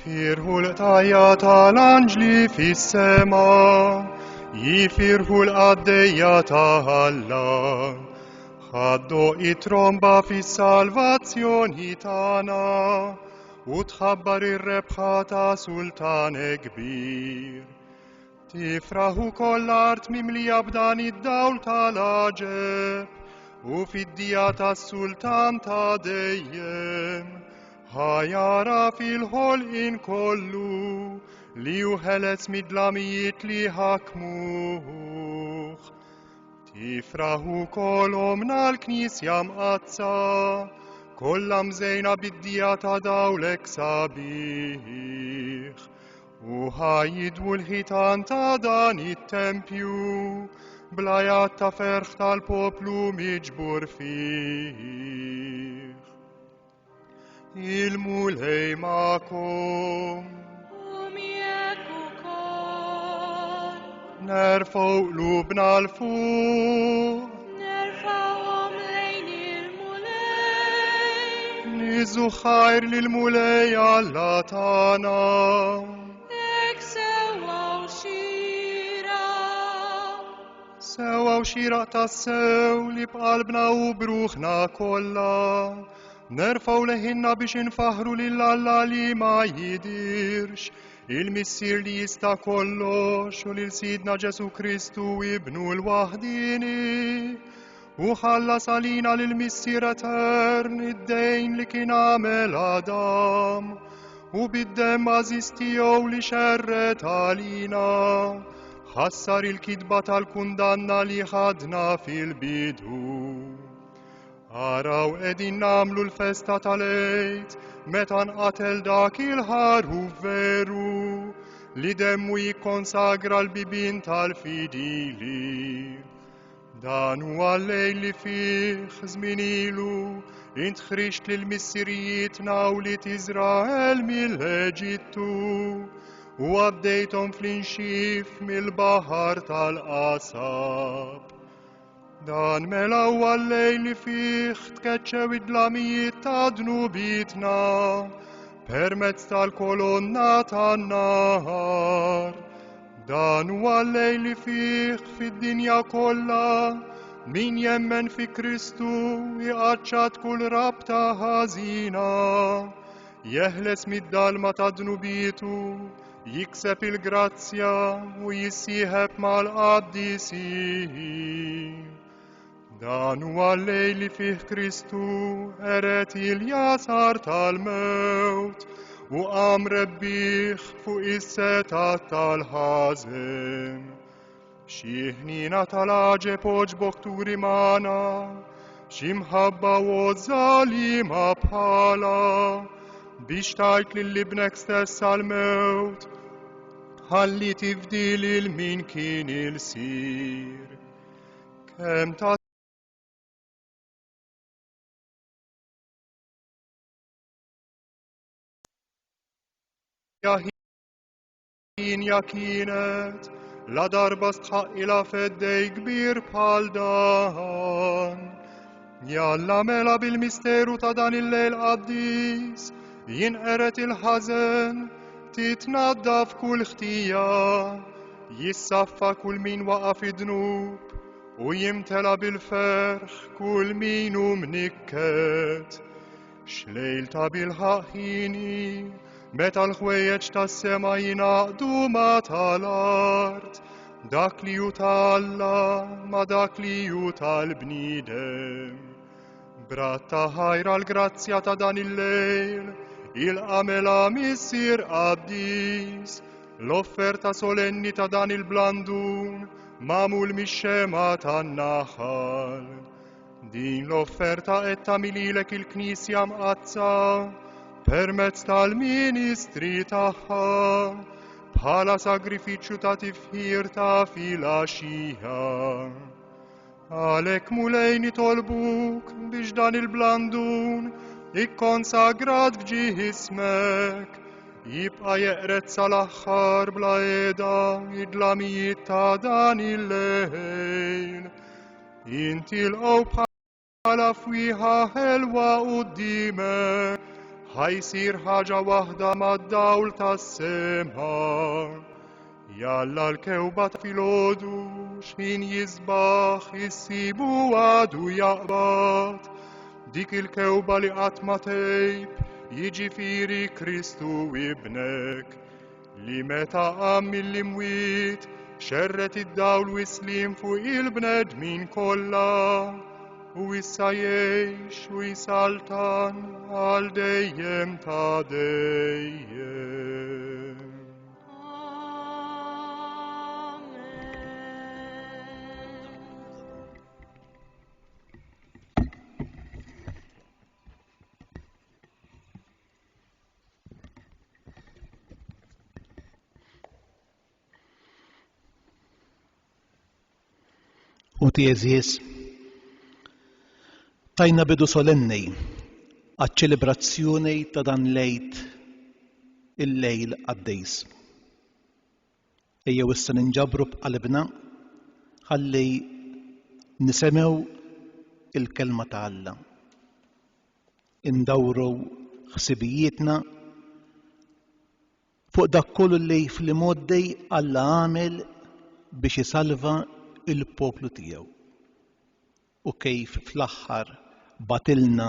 يفيره الآيات الأنجلي في السماء يفيره الأديات الله خدو إترomba في السالفاتيون تانا وتخبر الربحة سلطان كبير تفرح كل الأرض مملي أبدان الدولة العجب وفي الديات السلطان تدين هيارا في الهول إن كله ليهلس مدلميت ليحكموه تفرح كل من الكنيسيام أتسا كلم زينا بالديات دولك سابيخ وهايد والهيتان تادان التمبيو بلايات تفرخت البوبلو مجبور فيه المولي معكم نرفع قلوبنا لفوق نرفعهم لين المولى نزو خير للمولي الله تانا اكسوا وشيرا سوا وشيرا تسو لبقلبنا وبروخنا كلا نرفع لهن بش نفهروا لله اللي ما يديرش المسير اللي يستكلش وللسيدنا جسو كريستو ابنه الوحديني وخلص علينا للمسير ترن الدين لكي نعمل آدم وبالدم عزيزتيو لشرت علينا خسر الكذبة الكندنا اللي خدنا في البدو أراو إدين نعملو الفستة تليت متان أتل داك الهارو فيرو لدمو يكونساغرا البيبين تالفيديلي دانو الليل فيه زمينيلو انت خريشت للمسيريت ناولت إسرائيل ملهجتو وابديتم فلنشيف من البحر تالأساب دان ملو الليل فيه تكتشويد لميت تدنو بيتنا permezz tal-kolonna tan-nahar dan huwa l-lejl fih fid-dinja kollha min jemmen fi Kristu iqaċċat kull rabta ħażina jeħles mid-dalma ta' dnubitu jikseb il-grazzja u jissieħeb mal-qaddisiin dan huwa l-lejl fih Kristu eret il-jasar tal-mewt u qam rebbieħ fuq is-setat tal-ħażen. Xi ħnina tal-għaġeb oġbok turi magħna, xi mħabba wozza liema bħala biex tajt lill-ibnek stess għall-mewt ħalli tifdil il-min kien il-sir. Kemm ta' ja kienet la darba stħaqqila feddej kbir bħal dan. Jalla mela bil-misteru ta' dan il-lejl qaddis jinqeret il-ħażen titnaddaf kull ħtija jissaffa kull min waqaf id-dnub u jimtela bil-ferħ kull min mnikket. Xlejl ta' bil-ħaħini meta l-ħwejjeġ tas-sema jingħaqdu ma' tal-art, dak li hu tal-Alla ma' dak li hu tal-bniedem. Bratta ħajra l-grazzja ta' dan il-lejl, il-qamela missier qaddis, l-offerta solenni ta' dan il-blandun magħmul mix-xema tan-naħal. Din l-offerta qed tagħmililek il-Knisja mqazza permezz tal-ministri tagħha bħala sagrifiċċju ta' tifħir ta' filgħaxija. Għalhekk mulej nitolbuk biex dan il-blandun ikkonsagrat f'ġih ismek jibqa' jeqret sal-aħħar bla qiegħda id-dlamijiet ta' dan il-lejl. Intilqgħu bħala fwieħa ħelwa quddiemek ħajsir ħaġa waħda mad-dawl tas-sema. Jalla l-kewba ta' filgħodu x'ħin jisbaħ issibu għadu jaqbad. Dik il-kewba li qatt ma tgħib, jiġifieri Kristu ibnek, li meta qam mill-imwiet xerret id-dawl wislim fuq il-bnedmin kollha. U issa jgħix u jisaltan għal dejjem ta' dejjem. U tieżies, tajna bidu solenni għaċ-ċelebrazzjoni ta' dan lejt il-lejl għaddejs. Ejjew issa ninġabru b'qalbna ħalli nisemgħu il-kelma ta' Alla. Indawru ħsibijietna fuq dak kollu li fl-modi Alla għamel biex isalva il-poplu tiegħu u kejf fl-aħħar batilna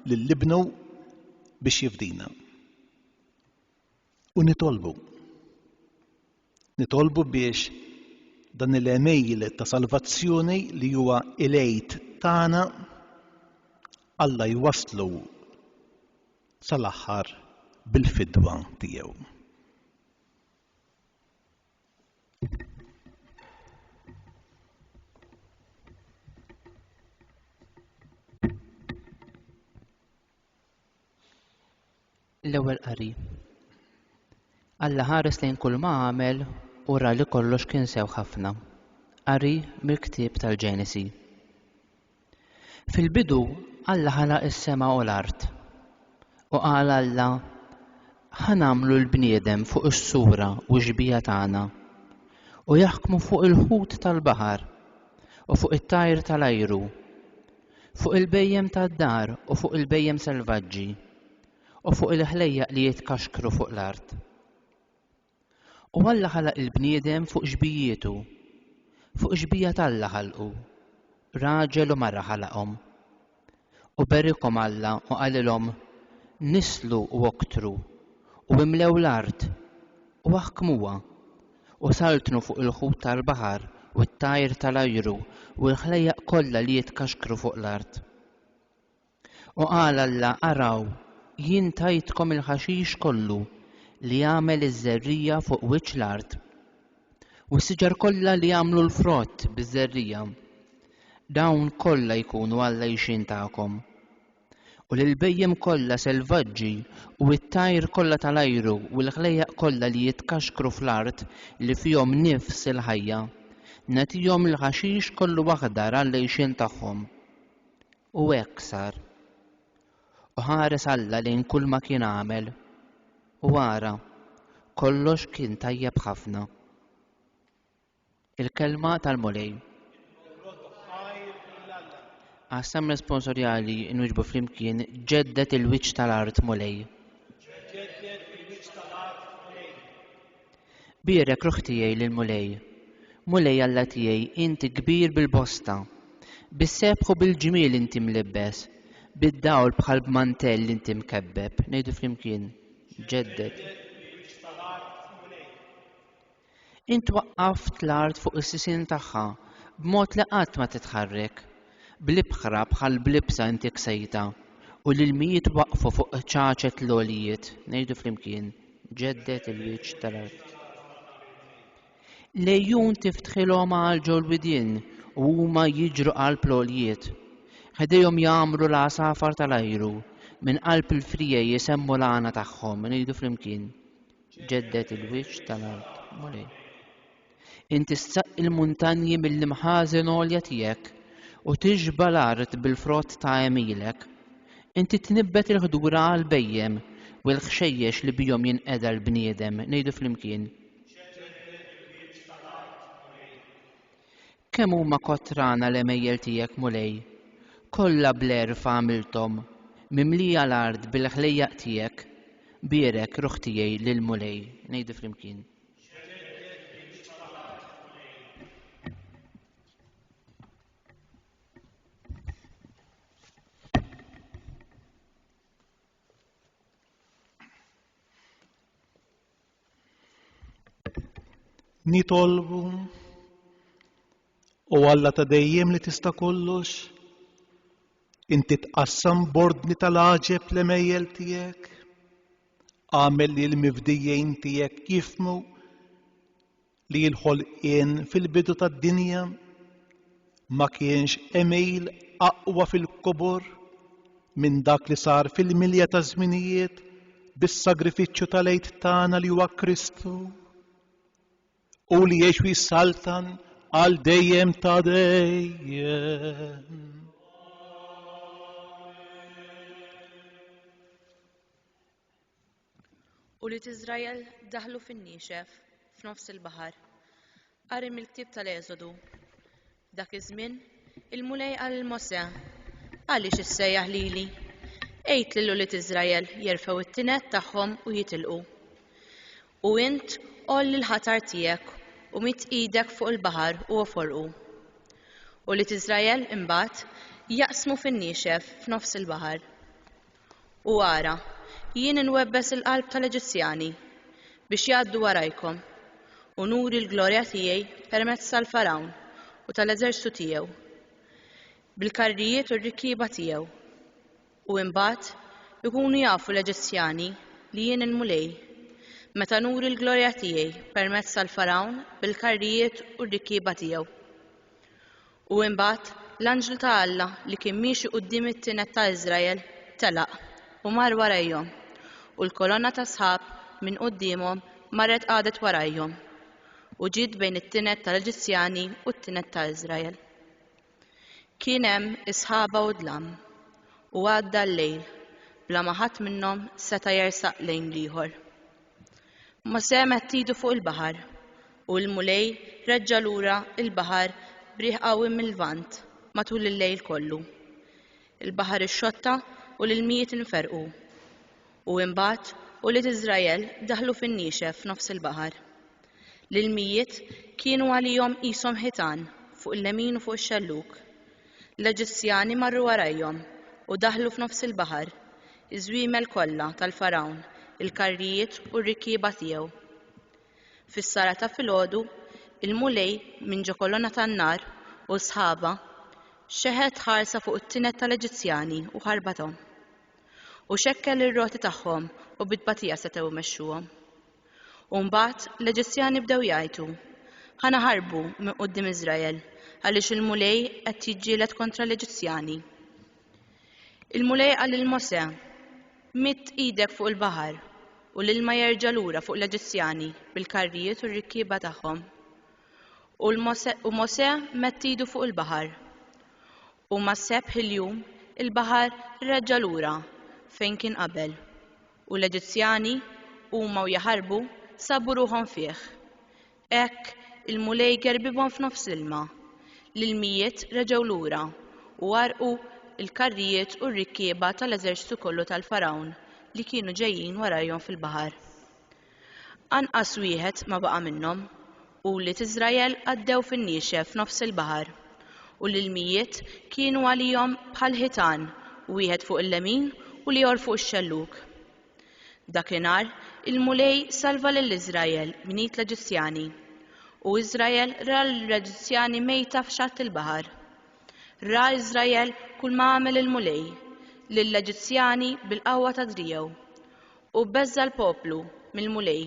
lill-libnu biex jifdina. U nitolbu biex dan il-emejl ta' salvazzjoni li huwa il-għid tagħna Alla jwasslu sal-aħħar bil-fidwa tiegħu. L-ewwel qari. Alla ħares lejn kull ma għamel u ra li kollox kien sew ħafna. Qari mill-ktieb tal-Ġenesi. Fil-bidu Alla ħalaq is-sema u l-art. U qal Alla ħanamlu l-bniedem fuq is-sura u x-xbija tagħna u jaħkmu fuq il-ħut tal-baħar u fuq it-tajr tal-ajru, fuq il-bejjem tad-dar u fuq il-bejjem selvaġġi u fuq il-ħlejjaq li jitkaxkru fuq l-art. U Alla ħalaq il-bniedem fuq xbijietu, fuq xbija tal-Alla ħalqu, raġel u marra ħalaqhom. U berikhom Alla u qalilhom nislu u oktru u imlew l-art u aħkmuha u saltnu fuq il-ħut tal-baħar u t-tajr tal-ajru u l-ħlejjaq kollha li jitkaxkru fuq l-art. U qal Alla araw jien tajtkom il-ħaxix kollu li jagħmel iż-żerrija fuq wiċċ l-art u s-siġar kollha li jagħmlu l-frott biż-żerrija dawn kollha jkunu għall-għajxin tagħkom. U lill-bejjem kollha selvaġġi u t-tajr kollha tal-ajru u l-ħlejjaq kollha li jitkaxkru fl-art li fihom nifs il-ħajja nagħtihom il-ħaxix kollu aħdar għall-għajxin tagħhom. U hekk sar. U ħares Alla lejn kull ma kien għamel u ara kollox kien tajjeb ħafna. Il-kelma tal-mulej. Għassam responsorjali inwiġbu flimkien ġeddet il-wiċċ tal-art mulej. Bierek ruħ tiegħi lil-mulej. Mulej Alla tiegħi inti kbir bil-bosta. Bis-sebħ u bil-ġmiel inti mlibbes. Bid-dawl bħal b'mantell inti mkebbeb. Ngħidu flimkien ġeddet. Int waqqaft l-art fuq is-sisin tagħha b'mod li qatt ma titħarrek. Bl-ibħra bħal blibsa inti ksejta u l-ilmijiet waqfu fuq ċaċet l-għolijiet. Ngħidu flimkien ġeddet il-wiċċ tal-art. Lejjun tiftħilhom għal ġol widien u huma jiġru qalb l-għolijiet. Ħedejhom jagħmlu l-għasafar tal-ajru minn qalb il-frija jisemmu l-għana tagħhom. Ngħidu flimkien ġeddet il-wiċċ tal-art. Inti ssaq il-muntanji mill-imħażen għolja tiegħek u tiġba l-art bil-frott ta' għemilek. Inti tnibbet il-ħdura għal-bejjem u l-ħxejjex li bihom jinqeda l-bniedem. Ngħidu flimkien. Kemm huma kotrana l-emejjel tiegħek mulej, kollha bl-erfa għamilthom, mimlija l-ard bil-ħlejjaq tiegħek, bierek ruħ tiegħi lill-mulej. Ngħidu flimkien. Nitolbu u Alla ta' dejjem li tista' kollox, inti tqassam bordni tal-għaġeb l-emejjel tiegħek, għamel li l-mifdijjejn tiegħek jifhmu li l-ħolqien fil-bidu tad-dinja ma kienx emejl aqwa fil-qubur minn dak li sar fil-milja ta' żminijiet bis-sagrifiċċju tal-għejd tagħna li huwa Kristu, u li jgħix jissaltan għal dejjem ta' dejjem. U li Iżrael daħlu fin-niexef f'nofs il-baħar. Qari mill-ktieb tal-Eżodu. Dak iż-żmien il-mulej qal Mosè: għaliex issejjaħ lili? Għid lil ulied Iżrael jerfgħu it-tinet tagħhom u jitilqu. U int qoll il-ħatar tiegħek u mit idek fuq il-baħar u oforqu. U li Iżrael imbagħad jaqsmu fin-niexef f'nofs il-baħar. U ara, jien inwebbes il-qalb tal-Eġizzjani biex jgħaddu warajkom u nuri l-glorja tiegħi permezz tal-Farawn u tal-eżerċitu tiegħu, bil-karrijiet u r-rikkieba tiegħu. U imbagħad ikunu jafu l-Eġizzjani li jien il-mulej meta nuri l-glorja tiegħi permezz tal-Farawn bil-karrijiet u r-rikkieba tiegħu. U imbagħad l-anġlu ta' Alla li kien miexi quddiem it-tinet ta' Iżrael telaq u mar warajhom, u l-kolonna ta' sħab minn qudiemhom marret qadet warajhom u ġiet bejn it-tinet tal-Eġizzjani u t-tinet ta' Iżrael. Kien hemm isħaba u dlam u għadda l-lejl bla ma ħadd minnhom seta' jersaq lejn l-ieħor. Mosè mett idu fuq il-baħar u l-mulej reġġa' lura il-baħar b'riħ qawwi mill-lvant matul il-lejl kollu. Il-baħar ixxotta u l-ilmijiet inferqu. U imbagħad ulied Iżrael daħlu fin-niexef f'nofs il-baħar. L-ilmijiet kienu għalihom qishom ħitan fuq il-lemin u fuq ix-xelluk. L-Eġizzjani marru warajhom u daħlu f'nofs il-baħar, iż-żwiemel kollha tal-Farawn, il-karrijiet u r-rikkieba tiegħu. Fis-sara ta' filgħodu, il-mulej minn ġo kolonna tan-nar u sħaba xeħed ħarsa fuq it-tinet tal-Eġizzjani u ħarbathom. U xekkel ir-roti tagħhom u bit-batija setgħu jmexxuhom. U mbagħad l-Eġizzjani bdew jgħidu: ħa naħarbu minn quddiem Iżrael għaliex il-mulej qed jiġġieled kontra l-Eġizzjani. Il-mulej qal lil Mosè: mitt idek fuq il-baħar u l-ilma jerġa' lura fuq l-Eġizzjani bil-karrijiet u r-rikkieba tagħhom. U Mosè mett idu fuq il-baħar. U ma sebħ il-jum il-baħar reġġa' lura fejn kien qabel. U l-Eġizzjani huma u jaħarbu sabu ruħhom fih. Hekk il-mulej gerbibhom f'nofs l-ilma. L-ilmijiet reġgħu lura u għarqu il-karrijiet u r-rikkieba tal-eżerċitu kollu tal-Farawn li kienu ġejjin warajhom fil-baħar. Anqas wieħed ma baqa' minnhom u ulied Iżrael għaddew fin-niexef f'nofs il-baħar u l-ilmijiet kienu għalihom bħal ħitan, wieħed fuq il-lemin u liħor fuq ix-xelluk. Dakinhar il-mulej salva lill-Iżrael minit l-Eġizzjani u Iżrael ra l-Eġizzjani mejta f'xatt il-baħar. Ra Iżrael kull ma għamel il-mulej lill-Eġizzjani bil-qawwa ta' driegħu u beżza l-poplu mill-mulej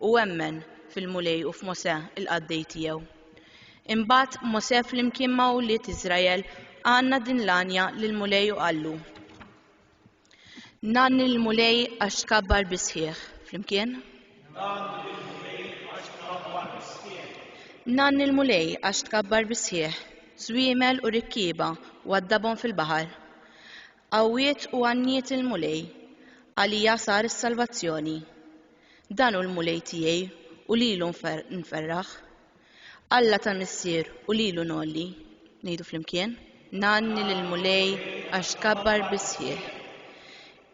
u emmen fil-mulej u f'Mosè il-qaddej tiegħu. Imbagħad Mosè flimkien ma' ulied Iżrael għandna din l-għanja lill-mulej u qallu: nanni l-mulej għax tkabbar bi sħiħ. Flimkien? Nanni l-mulej għax tkabbar bi sħiħ, żwiemel u rikkieba u għaddabhom fil-baħar. Qawwiet u għanniet il-mulej, għalija sar is-salvazzjoni. Dan hu l-mulej tiegħi u lilu nferraħ. Alla ta' missier u lilu nolli. Ngħidu flimkien? Nanni lill-mulej għax tkabbar bi sħiħ,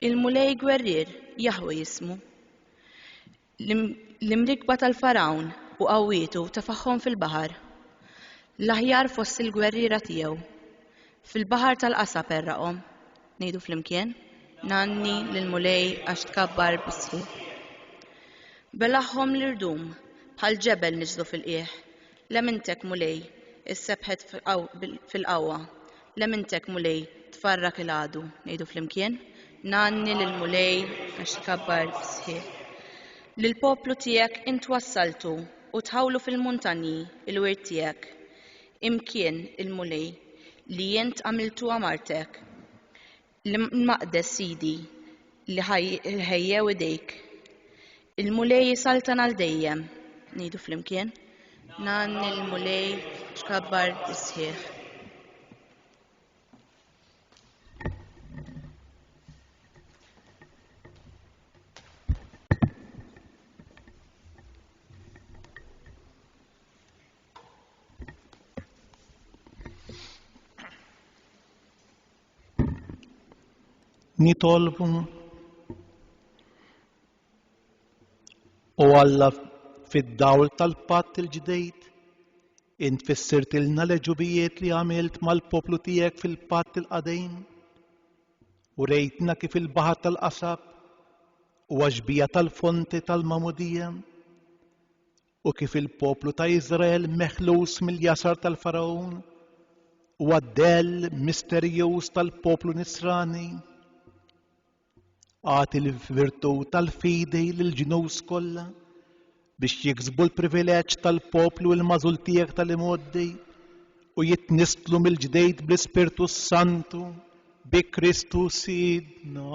Il-mulej gwerrier Jahwe jismu. L-imrikba tal-Farawn u qawwietu tefaħħom fil-baħar. L-aħjar fost il-gwerriera tiegħu. Fil-baħar tal-qasab erraqhom. Ngħidu flimkien. Nanni lill-mulej għax tkabbar bisħieħ. Belaħħom l-irdum bħal ġebel niżlu fil-qiegħ. Lemintek mulej issebħet fil-qawwa. Lemintek mulej tfarrak il-għadu. Ngħidu flimkien. Nanni lill-mulej għax tkabbar bisħieħ. Lill-poplu tiegħek int wassaltu u tħawlu fil-muntanji il-wirt tiegħek. Imkien il-mulej li jent għamiltu għamartek. L-maqdes sidi li ħejjew idejk. Il-mulej jisaltan għal dejjem. Ngħidu flimkien. Nanni l-mulej xkabbar bisħieħ. Nitolbu u Alla fid-dawl tal-patt il-ġdejt int fissirtilna l-ġubijiet li għamilt mal-poplu tiegħek fil-patt il-qadejn u rejtna kif il-baħar tal-qasab u għaxbija tal-fonti tal-Mamudija u kif il-poplu ta' Iżrael meħlus mill-jasar tal-Farawn u għaddell misterjuż tal-poplu Nisrani. Għati l-virtu tal-fidej l-ġinus kollha biex jiksbu l-privileġġ tal-poplu il-mażul tiegħek tal-imoddi u jitnistlu mill-ġdejt bl-Ispirtu Santu bi Kristu Sidna.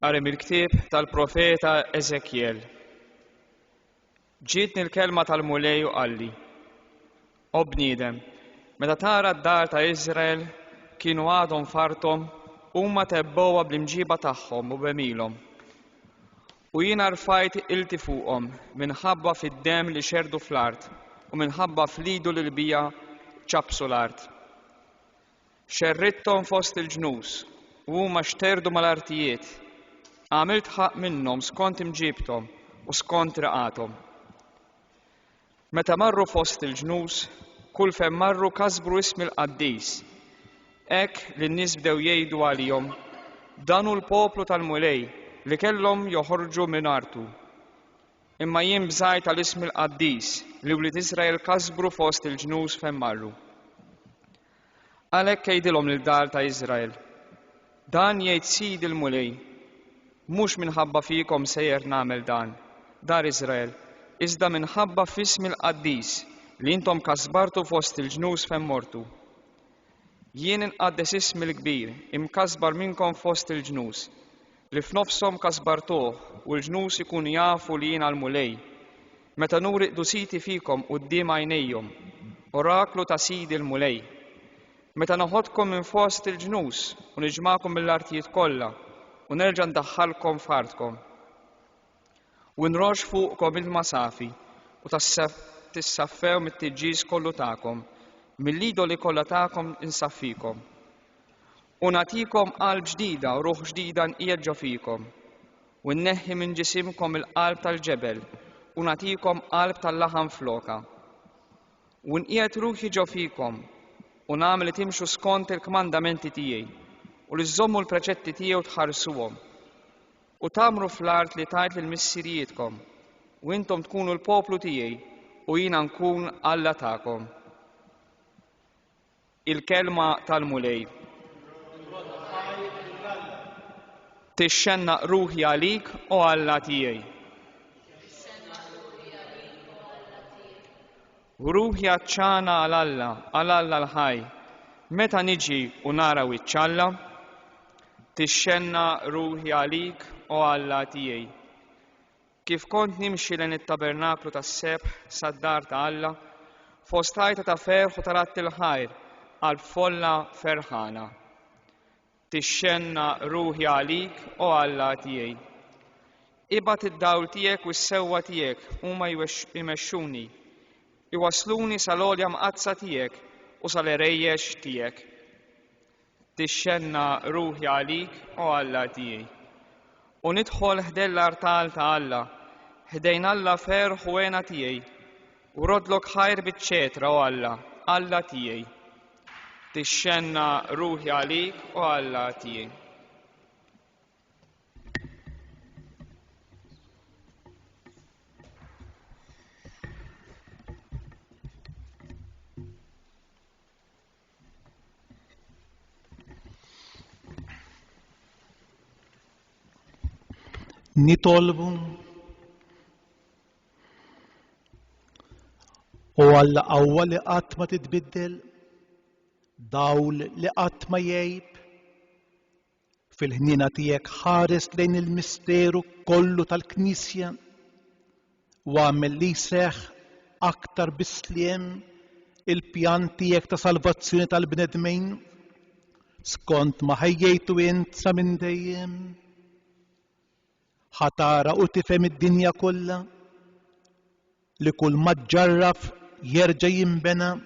Għarem il-ktib tal-profeta Ezekiel. Ġietni l-kelma tal-mulej u qalli. O bniedem, meta tara d-dar ta' Izrael kienu għadhom fartom huma tebbowha bl-imġiba tagħhom u bemilhom. U jiena rfajt ilti fuqhom minħabba fid-demm li xerdu fl-art u minħabba flidu li l-bija ċabsu l-art. Xerritthom fost il-ġnus u huma xterdu mal-artijiet. Għamilt ħaq minnhom skont imġibtom u skont raqathom. Meta marru fost il-ġnus, kull fejn marru kasbru ismi l-qaddis. Hekk li n-nies bdew jgħidu għalihom dan hu l-poplu tal-mulej li kellhom joħorġu minn artu. Imma jien bżgħid tal-ismi l-qaddis li wlied Iżrael kasbru fost il-ġnus fejn marru. Għalhekk jgħidilhom lil-dar ta' Iżrael. Dan jgħid Sidi l-mulej. Mhux minħabba fikom sejjer nagħmel dan, dar Iżrael, iżda minħabba f'ismi l-qaddis li intom kasbartu fost il-ġnus fejn mortu. Jien inqaddes ismi l-kbir imkasbar minnkom fost il-ġnus li f'nofshom kasbartuh u l-ġnus ikunu jafu li jien għall-mulej. Meta nuri qdusiti fikom quddiem għajnejhom, oraklu ta' Sidi l-mulej. Meta noħodkom minn fost il-ġnus u niġmakom mill-artijiet kollha u nerġa' ndaħħalkom f'artkom. U nroġ fuqkom il-masafi u tissaffew mit-tiġġiż kollu tagħkom, mill-idoli kollha tagħkom insaffikom. U nagħtikom qalb ġdida u ruħ ġdida nqiegħed ġo fikom. U nneħħi minn ġisimkom il-qalb tal-ġebel u nagħtikom qalb tal-laħam floka. U nqiegħed ruħi ġo fikom u nagħmel li timxu skont il-kmandamenti tiegħi u li żommu l-preċetti tiegħu tħarsuhom. U tagħmlu fl-art li tajt lil missirijietkom u intom tkunu l-poplu tiegħi u jiena nkun Alla tagħkom. Il-kelma tal-mulej. Tixxennaq ruħi għalik u Alla tiegħi. U ruħi għaċċana għal Alla l-ħaj. Meta niġi u nara wiċċalla, tixxenna ruħi għalik u Alla tiegħi. Kif kont nimxi lejn it-tabernaklu tas-Seb sad-dar ta' Alla, fost ħajta ta' ferħ u tarat il-ħajr għal folla ferħana. Tixxenna ruħi għalik u Alla tiegħi. Ibgħat id-dawl tiegħek u s-sewwa tiegħek huma jmexxuni, iwasluni sal-għolja mqazza tiegħek u sal-erejjex tiegħek. Tixxenna ruħi għalik u Alla tiegħi. U nidħol ħdej l-artal ta' Alla, ħdejn Alla ferħ u għena tiegħi, u rodlok ħajr biċ-ċetra u Alla tiegħi. Tixxenna ruħi għalik u Alla tiegħi. Nitolbu u Alla qawwa li qatt ma titbiddel, dawl li qatt ma jgħib, fil-ħnina tiegħek ħares lejn il-misteru kollu tal-Knisja u għamel li jseħħ aktar bisliem il-pjan tiegħek ta' salvazzjoni tal-bnedmin skont ma ħejjejtu int sa minn dejjem. ħatara u tifhem id-dinja kollha li kull ma ġġarraf jerġa' jinbena,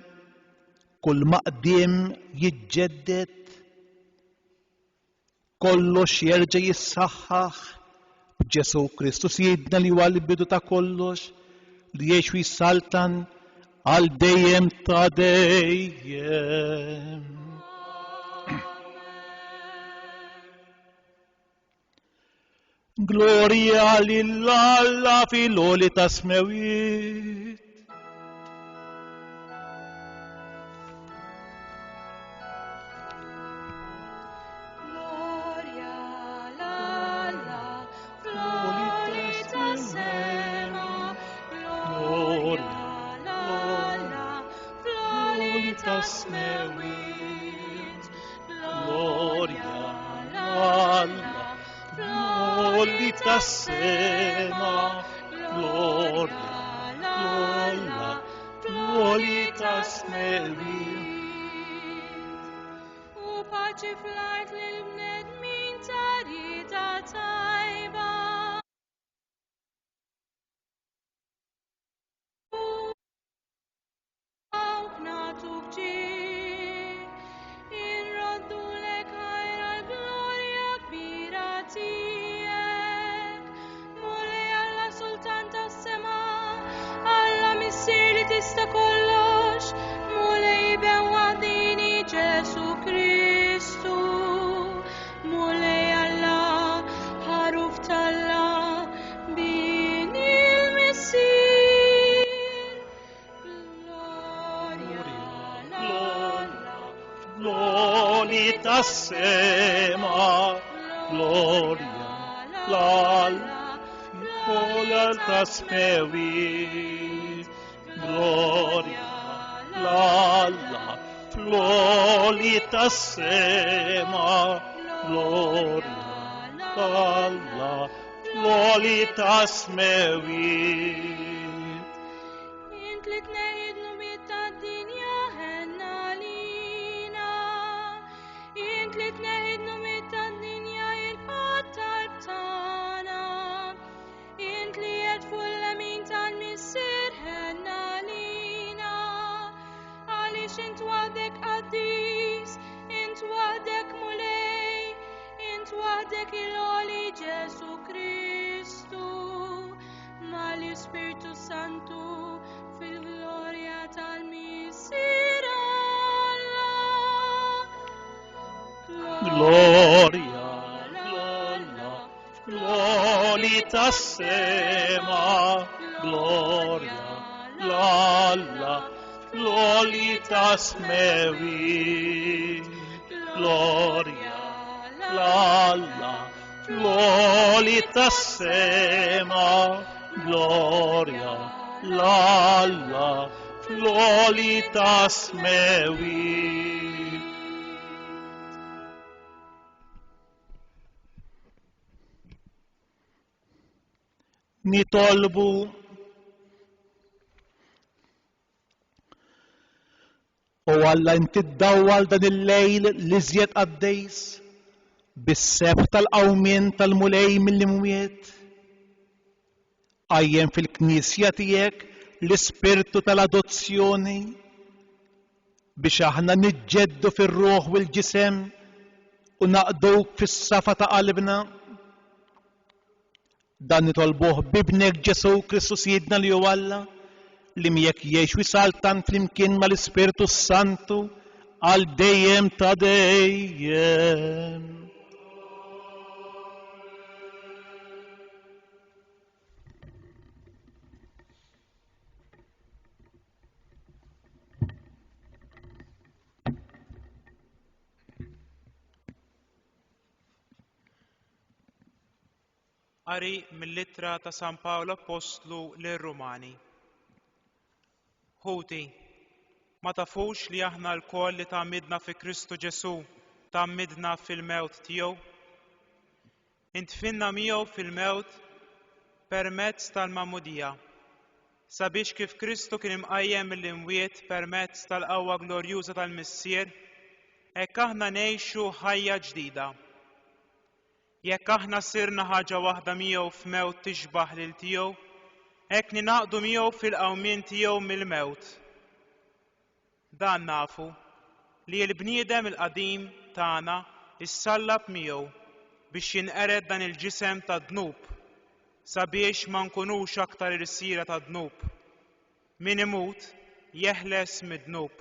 kull ma qdiem jiġġedded, kollox jerġa' jissaħħaħ b'Ġesu Kristu Siedna li huwa l-bidu ta' kollox, li jgħix u jissaltan għal dejjem ta' dejjem. Gloria lill'Alla fil-għoli ta' smewiet. Gloria l'Alla, flori ta' sema. Gloria l'Alla, flori ta' smewiet. Gloria l'Alla, flori ta' sema, gloria, gloria, flori ta' smewiet. U paċi fl-art lil-bnedmin tarita tajba. Dawk natuk ġid, inroddu lek ħajra l-glorja kbira tiegħek. Mulej Alla Sultan tas-sema, Alla Missier li tista' kollox, mulej ben waħdini Ġesu Kristu. Mulej Alla ħaruf tal-Alla bin il-Missier. Gloria l'Alla, Flori ta' sema, gloria l'Alla, flori ta' smewiet. Gloria l'Alla, flori ta' sema, gloria l'Alla, flori ta' smewiet. int li tneħidnu mit-tad-dinja ħenna lina. Int li tneħidnu mit-tad-dinja il-qattar tagħna. Int li qed fuq l-lemin tal-Missier ħenna lina. Għaliex int waħdek qaddis, int waħdek mulej, int waħdek il-għoli Ġesu Kristu, mal-Ispirtu Santu fil-glorja tal-Missier Alla. Gloria, gloria, flori ta' sema, gloria l'Alla, flori ta' smewiet. Gloria l'Alla, flori ta' sema, gloria l'Alla, flori ta' smewiet. nitolbu u Alla inti ddawwal dan il-lejl li żjed qaddejs bis-seb tal-qawmien tal-mulej mill-imwiet. Għajjem fil-Knisja tiegħek l-ispirtu tal-adozzjoni biex aħna niġġeddu fir-ruħ u l-ġisem u naqduk fis-safa ta' qalbna. Dan nitolbuh bibnek Ġesu Kristu Siedna li hu Alla li miegħek jgħix u jsaltan flimkien mal-Ispirtu Santu għal dejjem ta' dejjem. Qari mill-Littra ta' San Pawlo Apostlu lir-Rumani. Ħuti, ma tafux li aħna l-koll li tgħammidna fi Kristu Ġesu tgħammidna fil-mewt tiegħu? Intfinna miegħu fil-mewt permezz tal-Magħmudija, sabiex kif Kristu kien imqajjem mill-imwiet permezz tal-qawwa glorjuża tal-Missier, hekk aħna ngħixu ħajja ġdida. Jekk aħna sirna ħaġa waħda miegħu f'mewt tixbaħ lil tiegħu, hekk ninaqdu miegħu fil-qawmien tiegħu mill-mewt. Dan nafu li l-bniedem il-qadim tagħna issallab miegħu biex jinqered dan il-ġisem ta' dnub, sabiex ma nkunux aktar irsiera ta' dnub. Min imut jeħles mid-dnub.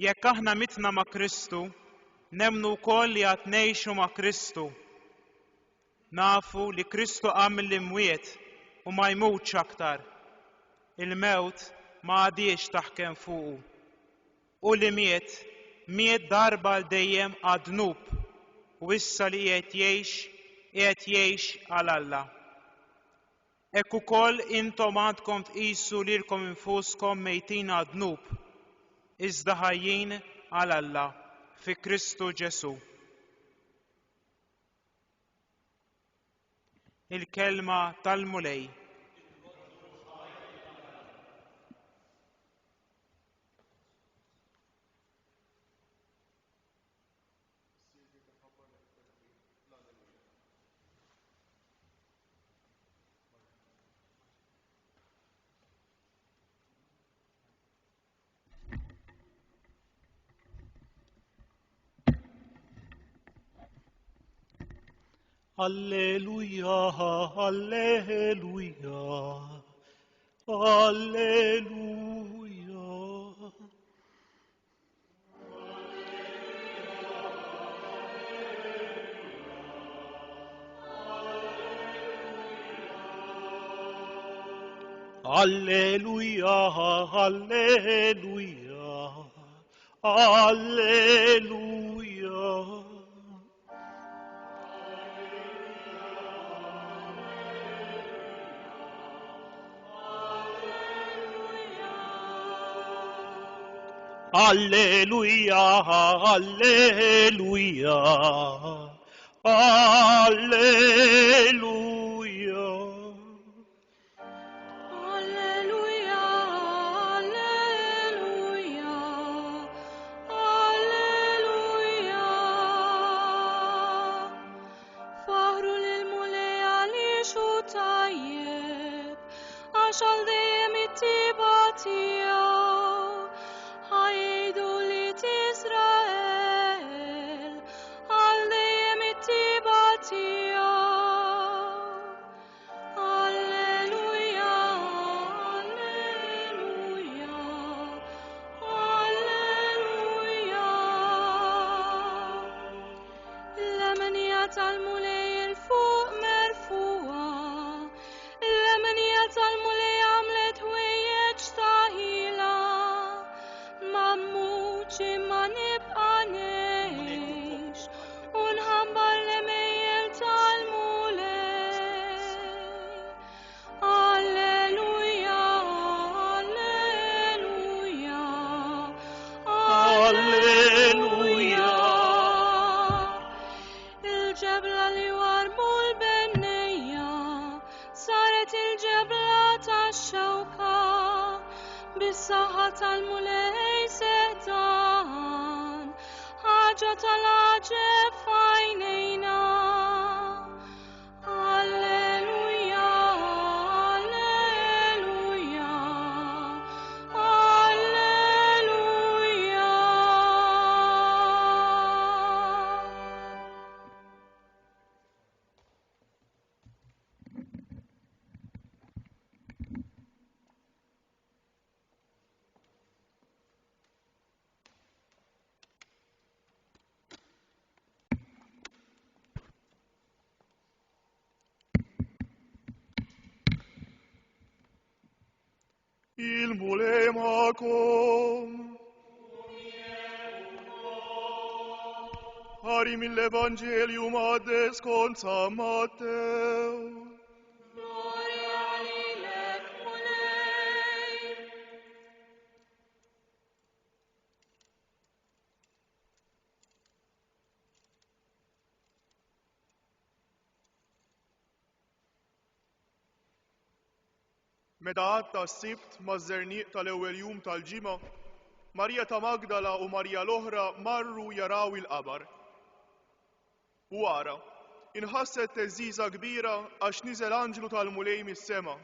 Jekk aħna mitna ma' Kristu, nemmnu wkoll li qed ngħixu ma' Kristu. Nafu li Kristu qam mill-imwiet u ma jmutx aktar. Il-mewt ma għadix taħkem fuqu. U li miet darba l dejjem għad-dnub u issa li qiegħed jgħix għal Alla. Hekk ukoll intom għandkom tqisu lilkom infuskom mejtin għad-dnub, iżda ħajjin għal Alla fi Kristu Ġesu. Il-kelma tal-mulej. Alleluja, alleluja, alleluja. Alleluja, alleluja, alleluja. Alleluja, alleluja, alleluja. Alleluja, alleluja, alleluja. Faħru lil-mulej għaliex hu tajjeb, għax għal dejjem it-tiba tiegħu. Ħajdu li Israel għal dejjem it-tiba tiegħu. Saħħa tal-mulej seħdan, ħaġa tal-aġeb f'għajnejna. Alleluja, alleluja, alleluja. Il-mulej ma'kom. Ħari mill-Evanġelju maddes skont San Mattew. Gloria lilek, mulej. Meta għadda s-sibt maż-żernieq tal-ewwel jum tal-ġimgħa, Marija ta' Magdala u Marija l-oħra marru jaraw il-qabar. U wara, inħasset teżżiża kbira għax niżel anġlu tal-mulej mis-sema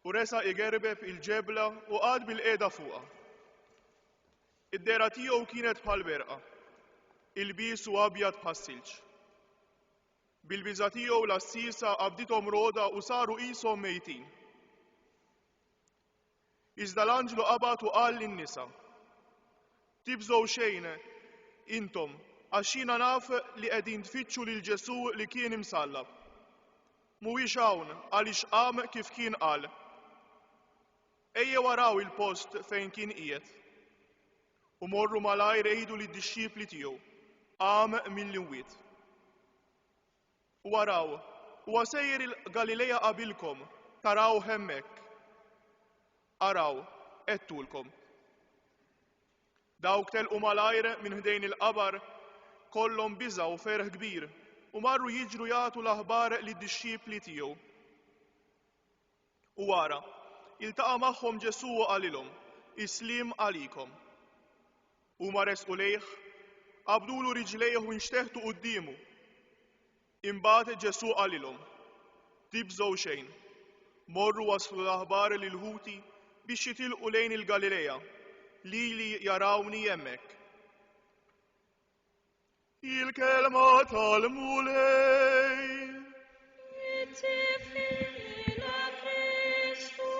u resa igerbeb il-ġebla u qgħad bil-qiegħda fuqha. Id-dera tiegħu kienet bħal berqa, il-bisu abjad bħas-silġ. Bil-biża tiegħu l-assisa qabdithom roda u saru qishom mejtin. Iżda l-anġlu qabad u qal lin-nisa: Tibżgħu xejn intom għax jiena naf li qegħdin tfittxu lil Ġesu li kien imsallab. Mhuwiex hawn għaliex qam kif kien qal. Ejja waraw il-post fejn kien qiegħed. U morru malajr għidu lid-dixxipli tiegħu: qam mill-imwiet. U waraw, huwa sejjer il-Galilea qabilkom, taraw hemmhekk. Araw, għedtulkom. Dawk telqu malajr minn ħdejn il-qabar kollhom biża u ferħ kbir u marru jiġru jagħtu l-aħbar lid-dixxipli tiegħu. U wara, iltaqa' magħhom Ġesu u qalilhom: Islim għalikom. Huma resqu lejh, qabdulu riġlejh u nxteħtu qudiemu. Imbagħad Ġesu qalilhom: Tibżgħu xejn. Morru waslu l-aħbar lil Ħuti biex jitilqu lejn il-Galilea, li jarawni hemmhekk. Il-kelma tal-mulej. Tifila Kristu.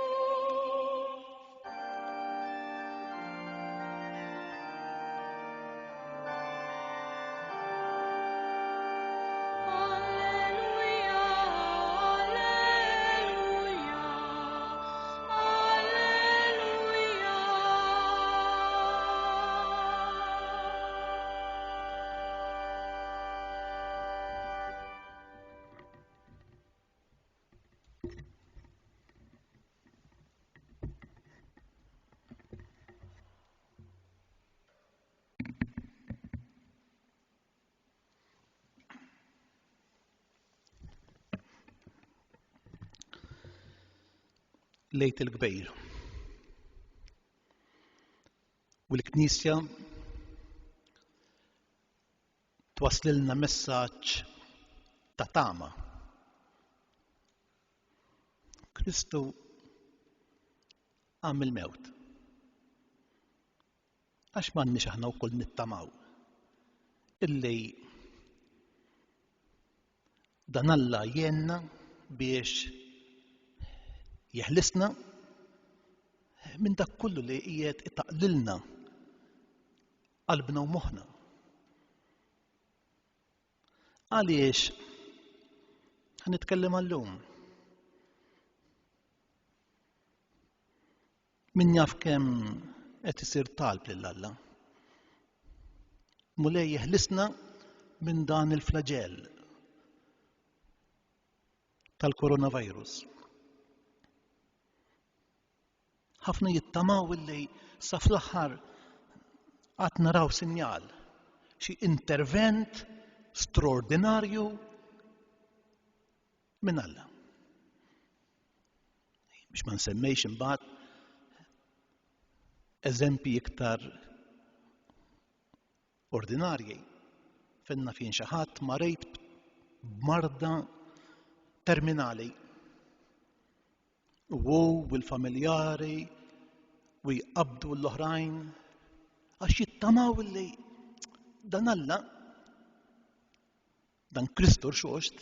Alleluja, alleluja, lejt il-Kbejr. U l-Knisja twaslilna messaġġ ta' tama. Kristu għamil mewt. Għax m'għandniex aħna wkoll nittamaw illi dan Alla jenna biex jeħlisna minn dak kullu li qiegħed itaqlilna qalbna u moħħna. Għaliex ħanitkellem għallum. Min jaf kemm qed isir talb lil Alla. Mulej jeħlisna minn dan il-flagell tal-coronavirus. Ħafna jittamaw illi sa fl-aħħar qatt naraw sinjal, xi intervent straordinarju minn Alla. Biex ma nsemmejx imbagħad eżempji iktar ordinarji. Fenna fin xi ħadd marit b'marda terminali. U l-familjari u jqabdu l-oħrajn għax jittamaw li dan Alla, dan Kristu rxoxt,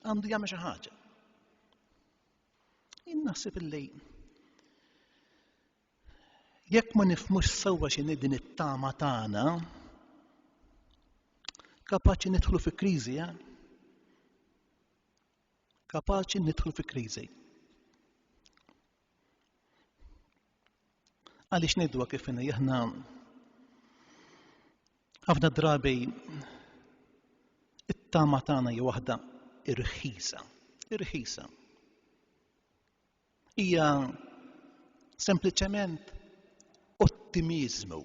għandu jagħmel xi ħaġa. Jien naħseb illi jekk ma nifhmux sewwa x'inhi din it-tama tagħna, kapaċi nidħlu fi kriżi, kapaċi nidħlu fi kriżi. Għaliex ngħiduha kif inhi aħna ħafna drabi it-tama tagħna hija waħda irħisa. Hija sempliċement ottimiżmu.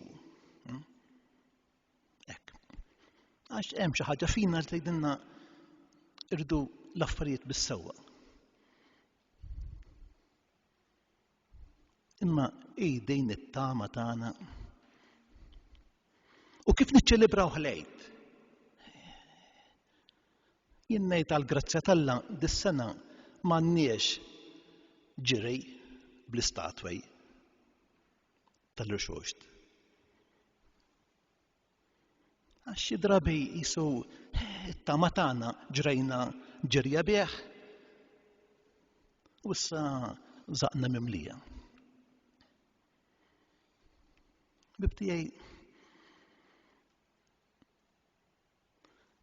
Hekk. Għax hemm xi ħaġa fina li tgħidilna irdu l-affarijiet bis-sewwa. Imma dejn it-tama tagħna u kif niċċelebraw ħlejt. Jien ngħid għall-grazzja t'Alla dis-sena m'għandniex ġiri bl-istatwej tal-irxoxt. Għax xi drabi qisu it-tama tagħna ġrejna ġirja bih u issa żaqna mimlija. Bibtijaj,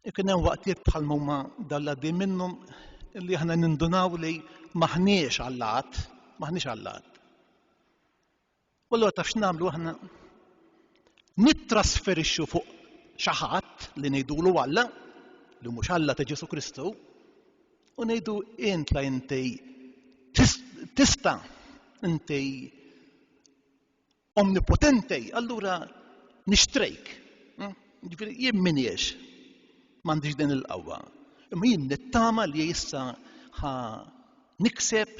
ikun hemm waqtiet bħal huma dal-għaddej minnhom li aħna nindunaw li maħniex għallat. U allura taf x'nagħmlu aħna nittrasferixxu fuq xi ħadd li ngħidulu Alla, li mhux Alla ta' Ġesu Kristu, u ngħidu intla inti tista' inti omnipotenti, allura nixtrejk. Ġifieri jien minniex, m'għandix din il-qawwa. Imma jien nittama li issa ħa nikseb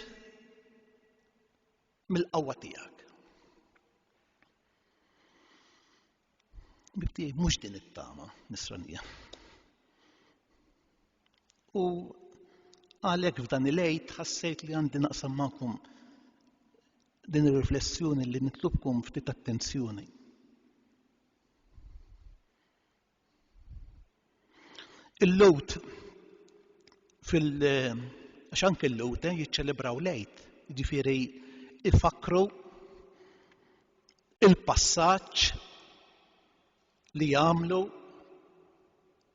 mill-qawwa tiegħek. Bibtiegħi mhux din it-tama nisranija. U għalhekk f'dan il-għid ħassejt li għandi naqsam magħkom din ir-riflessjoni li nitlobkom ftit attenzjoni. Il-lowt għax anke l-lowt jiċċelebraw l-għid, jiġifieri ifakru il-passaġġ li jagħmlu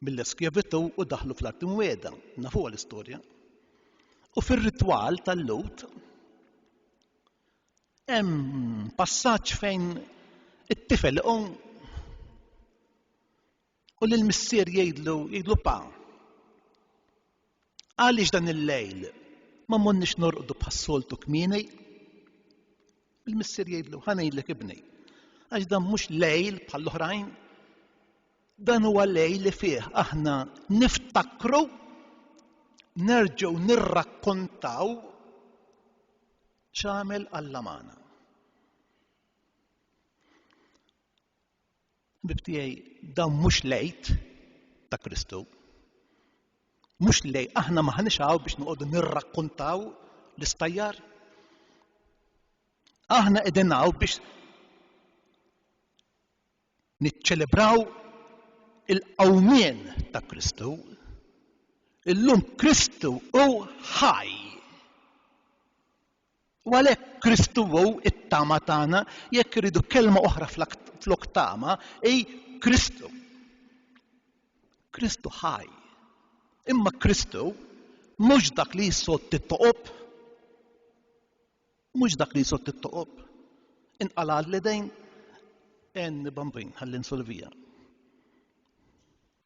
mill-eskjavitu u daħlu fl-art imwiegħda, nafuha l-istorja. U fir-ritwal tal-lowt hemm passaġġ fejn it-tifel u lill-missier jgħidlu pa. Għaliex dan il-lejl ma m'għandniex norqdu bħas-soltu kmieni? Il-missier jgħidlu ħa ngħidlek ibni, għax dan mhux lejl bħall-oħrajn, dan huwa lejl li fih aħna niftakru nerġgħu nirrakkontaw x'għamel Alla magħna. Bibtiegħi dan mhux lejt ta' Kristu. Mhux lejt aħna ma ħanix hawn biex noqogħdu nirrakkontaw l-istajjar. Aħna qegħdin hawn biex niċċelebraw il-qawmien ta' Kristu. Illum Kristu hu ħaj. U għalhekk Kristu hu it-tama tagħna, jekk iridu kelma oħra flok tama, Kristu. Kristu ħaj. Imma Kristu mhux dak li jsod tittoqob. Mhux dak li jsod tittoqob. Inqala l-idejn enni bambin ħalli nsolvija.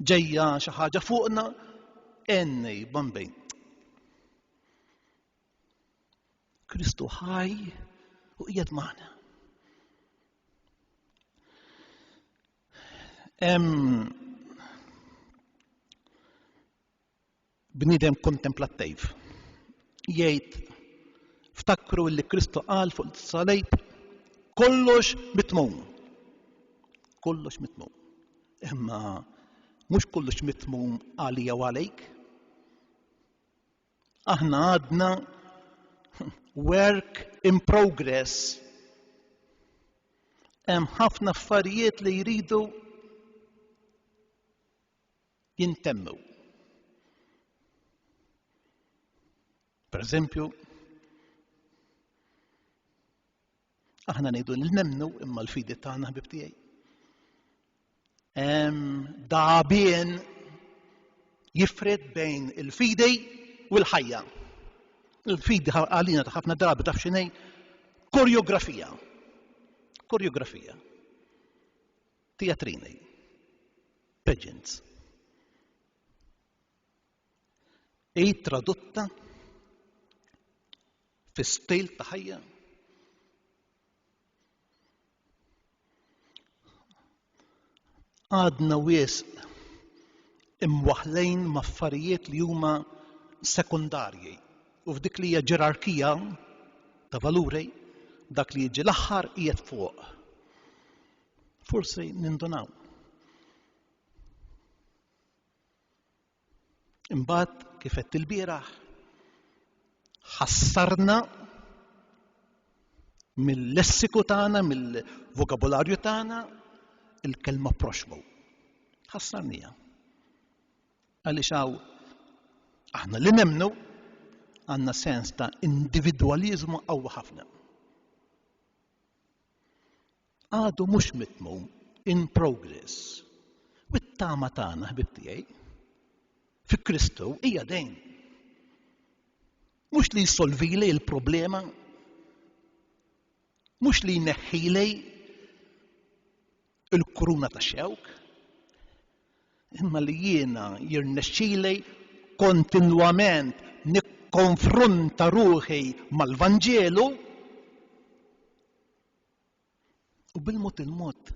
Ġejja xi ħaġa fuqna enni bambin. Kristu ħaj u qiegħed magħna. Bniedem kontemplattiv jgħid ftakru li Kristu qal fuq is-salib kollox mitmum. Kollox mitmum. Imma mhux kollox mitmum għalija u għalejk. Aħna għadna work in progress. Hemm ħafna affarijiet li jridu jintemmu. Pereżempju, aħna ngħidu nilmemnu imma l-fidi tagħna ħbib tiegħi. Dagħbien jifred bejn il-fidej u l-ħajja. Il-fidi għalina ta' ħafna drabi taf x'inhi koreografija. Koreografija. Teatrini. Pageants. Tradotta fi stil ta' ħajja. Għadna wies imwaħlejn maffarijiet li huma sekundarji u f'dik li hija ġerarkija ta' valuri dak li jiġi l-aħħar qiegħed fuq. Forsi nindunaw. Imbagħad kif qed il-bieraħ ħassarna mill-lessiku tagħna, mill-vokabularju tagħna il-kelma proxmu. Ħassarnija. Għaliex hawn aħna li nemnu għandna sens ta' individwaliżmu qawwi ħafna. Għadu mhux mitmum in progress. U t-tama tagħna ħbib tiegħi fi Kristu hija dejn. Mhux li jsolvili l-problema, mhux li jneħħili il-kuruna ta' xewk, imma li jiena jirnexxili kontinwament nikkonfronta ruħi mal-Vanġelu u bil-mod il-mod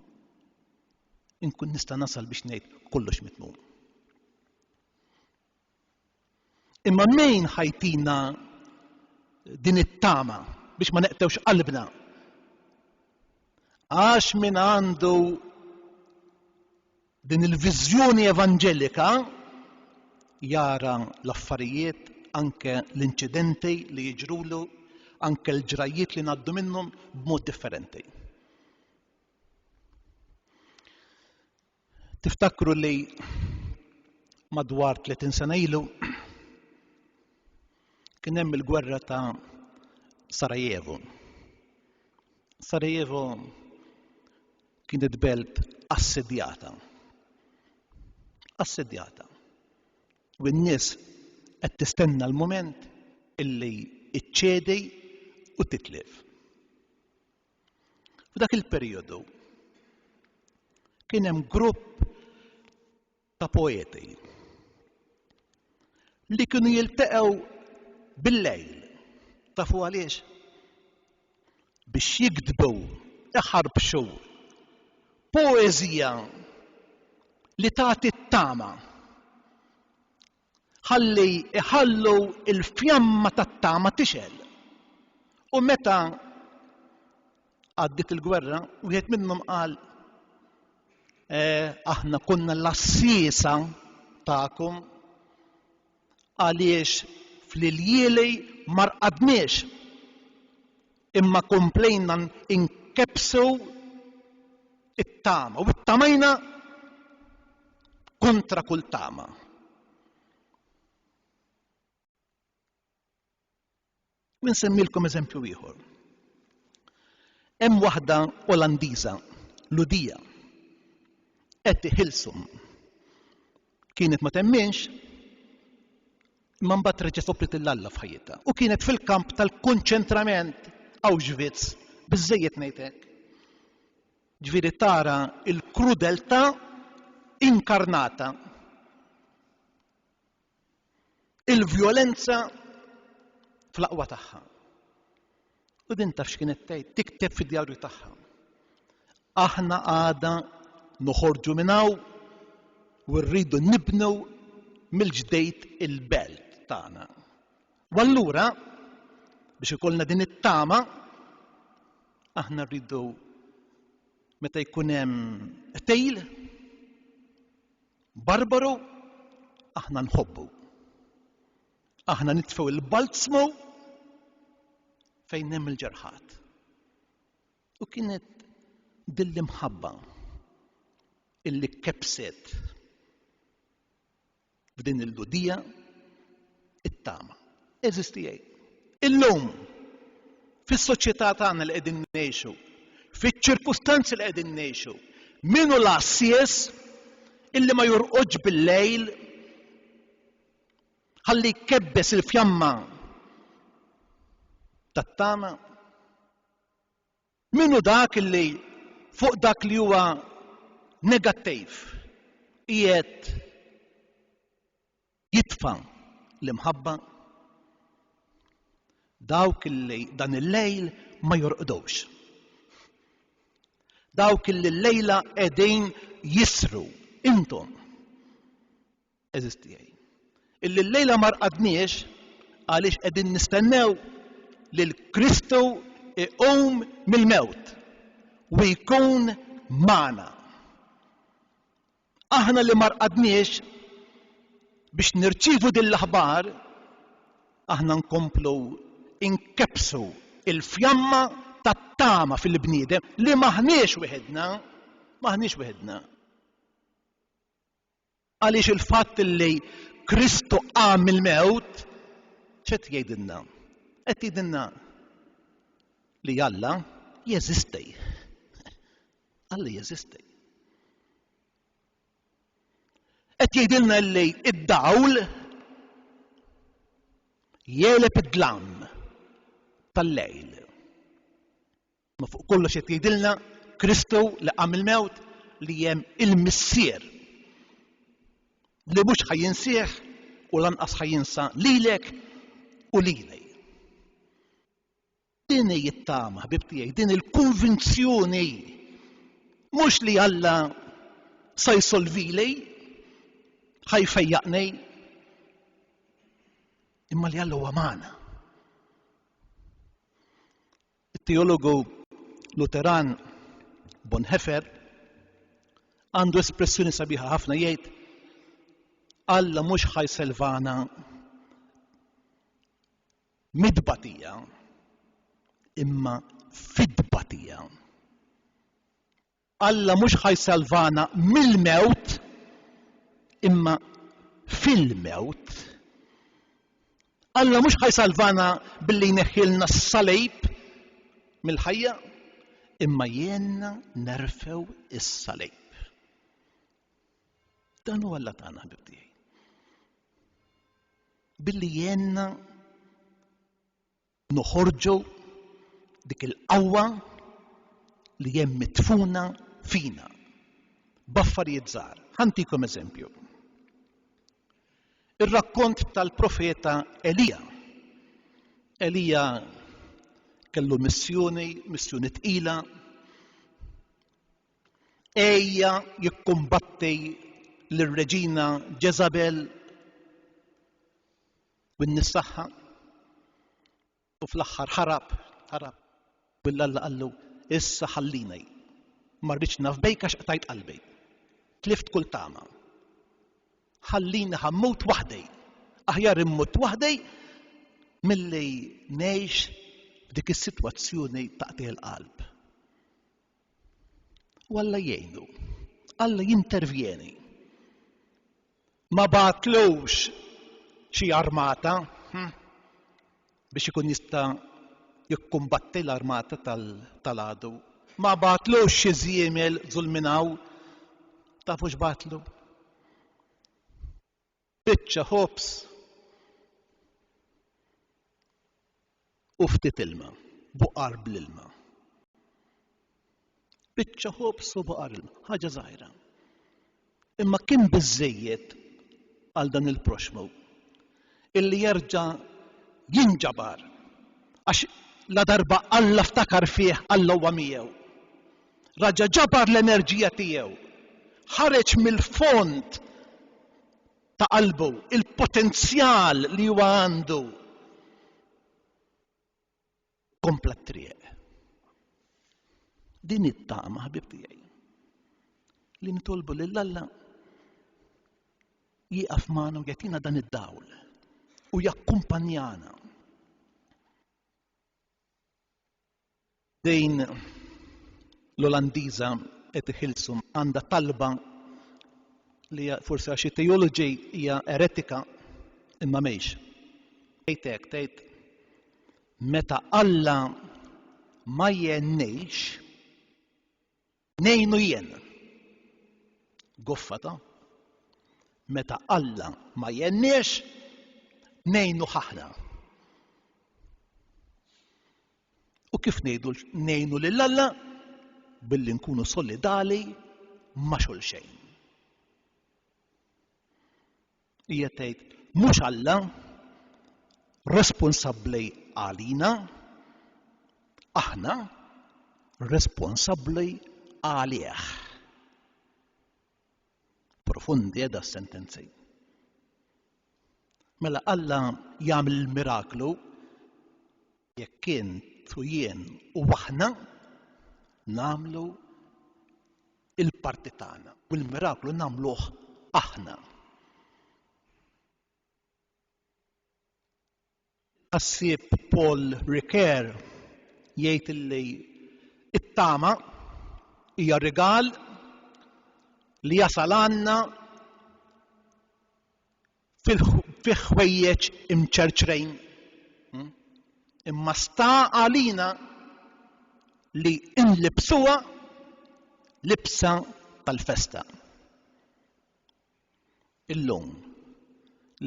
inkun nista' nasal biex ngħid kollox mitmum. Imma min ħajtina din it-tama biex ma neqtewx qalbna? Għax min għandu din il-viżjoni evanġelika jara l-affarijiet, anke l-inċidenti li jiġrulu, anke l-ġrajiet li ngħaddu minnhom b'mod differenti. Tiftakru li madwar 30 sena ilu kien hemm il-gwerra ta' Sarajevo. Sarajevo kienet belt assedjata. Assedjata. U n-nies qed tistenna l-mument illi iċċedi u titlef. F'dak il-perjodu kien hemm grupp ta' poeti li kienu jiltaqgħu bil-lejl. Tafu għaliex? Biex jikdbu, iħarbxu poeżija li tagħti t-tama. Ħalli iħallu il-fjamma tat-tama tixel. U meta għaddit il-gwerra, wieħed minnhom qal aħna konna l-assisa tagħkom għaliex fl-iljieli ma rqadniex imma komplejna inkebsu it-tama u it-tamajna kontra kull tama. Nsemmilkom eżempju ieħor. Hemm waħda Olandiża, Ludija, qed Hilsum. Kienet ma temminx imma mbagħad reġgħet soprit il-Alla f'ħajjitha. U kienet fil-kamp tal-kunċentrament Auschwitz, biżżejjed ngħidlek. Ġifieri tara l-krudeltà inkarnata. Il-vjolenza fl-aqwa tagħha. U din taf x'kienet tgħid, tikteb fid-djarju tagħha. Aħna għada noħorġu minn hawn u rridu nibnu mill-ġdejt il-belt tagħna. U allura biex ikollna din it-tama Aħna rridu meta jkun hemm tejl barbaru, aħna nħobbu. Aħna nitfgħu il-balzmu fejn hemm il-ġerħat. U kienet dill-imħabba illi kebset f'din il-ludija it-tama. Eżistijaj. Illum fis-soċjetà tagħna li qegħdin ngħixu, fiċ-ċirkustanzi li qegħdin ngħixu, minu l-assies illi ma jorqodx bil-lejl ħalli jkebbes il-fjamma tat-tama. Minu dak illi fuq dak li huwa negattiv qiegħed jitfa' l-imħabba. Dawk illi dan il-lejl ma jorqdux. Dawk illi l-lejla qegħdin jisru intom eżistijaj. Illi l-lejla ma rqadniex għaliex qegħdin nistennew lil Kristu iqum mill-mewt u jkun magħna. Aħna li ma rqadniex biex nirċievu din l-aħbar, aħna nkomplu inkebsu il-fjamma tat-tama fil-bniedem li maħniex wieħedna. Għaliex il-fatt li Kristu qam mill-mewt ċed jgħidilna? Qed jgħidilna li Alla jeżisti. Alla jeżisti. Qed jgħidilna li id-dawl jeleb id-dlam tal-lejl. Ma fuq kollox qed jgħidilna Kristu li qam il-mewt li hemm il-missier li mhux ħajjinsih u lanqas ħajjinsa lilek u lili. Din hi t-tama, ħbib tiegħi, din il-konvinzjoni mhux li Alla se jsolvili, ħajfejjaqni, imma li Alla huwa magħna. Il-teologu Luteran Bonhoeffer għandu espressjoni sabiħa ħafna jgħid Alla mhux ħajselvana midbatija imma fidbatija. Alla mhux ħajsalvana mill-mewt imma fil-mewt. Alla mhux ħajsalvana billi jneħħilna s-salib mill-ħajja imma jenna nerfew is-salib. Dan huwa Alla tagħna ħbib tiegħi. Billi jenna noħorġu dik il-qawwa li hemm mitfuna fina b'affarijiet żgħar. Ħantikom eżempju. Ir-rakkont tal-profeta Elija. Elija kellu missjoni tqila. Ejja jikkumbatti lir-reġina Jezabel u n-nissaħħa u fl-aħħar ħarab bil-Alla qallu issa ħallini ma rridx naf bejk għax qtajt qalbi. Tlift kull tama. Ħallini ħammut waħdi. Aħjar immut waħdi milli ngħix f'dik is-sitwazzjoni taqtih il-qalb. U Alla jgħinu. Alla jintervjeni. Ma batlux xi armata biex ikun jista' jikkumbatti l-armata tal-għadu. Ma batlux xi żiemel żulminaw. Tafu x'batlu? Biċċa ħobs u ftit ilma, buqar bl-ilma. Biċċa ħobs u buqar ilma, ħaġa żgħira. Imma kien biżżejjed għal dan il-proxmu illi jerġa' jinġabar għax la darba Alla ftakar fih Alla huwa miegħu. Raġa' ġabar l-enerġija tiegħu. Ħareġ mill-fond ta' qalbu il-potenzjal li huwa għandu. Kompla t-triq. Din it-tama ħbib tiegħi li nitolbu lil Alla jieqaf magħna u jagħtina dan id-dawl u jakkumpanjana. Dejn l-Olandiża qed iħilsu għandha talba li forsi għax it-teoloġi hija eretika imma mhix. Tgħid meta Alla ma jgħinniex ngħinu jien. Goffata. Meta Alla ma jgħinniex ngħinu aħna. U kif ngħinu lil Alla? Billi nkunu solidali ma' xulxejn. Hija tgħid mhux Alla responsabbli għalina, aħna responsabbli għalih. Profondi għeda s-sentenzi. Mela Alla jagħmel il-miraklu jekk int u jien u aħna nagħmlu il-parti tagħna u l-miraklu nagħmluh aħna. Assib Paul Ricoeur jgħid li it-tama hija rigal li jasal għandna fi ħwejjeġ imċerċrejn. Imma sta għalina li inlibsuha libsa tal-festa. Illum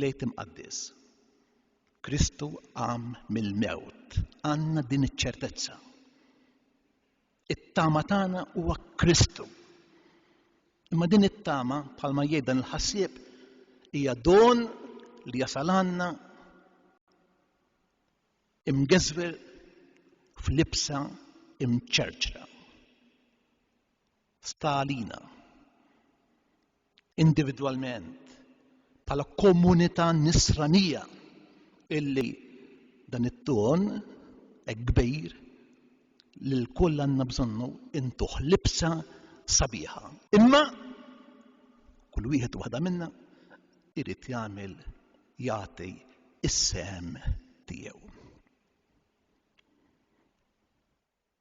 lejt imqaddis. Kristu qam mill-mewt. Għandna din iċ-ċertezza. It-tama tagħna huwa Kristu. Imma din it-tama bħalma jgħid dan il-ħassieb hija don li jasal għandna imgeżwer f'libsa imċerċra. Sta għalina individwalment bħala komunità nisranija illi dan it-ton kbir li l-kull għandna bżonnu intuħ libsa sabiħa. Imma kull wieħed waħda minna irid jagħti is-sehem tiegħu.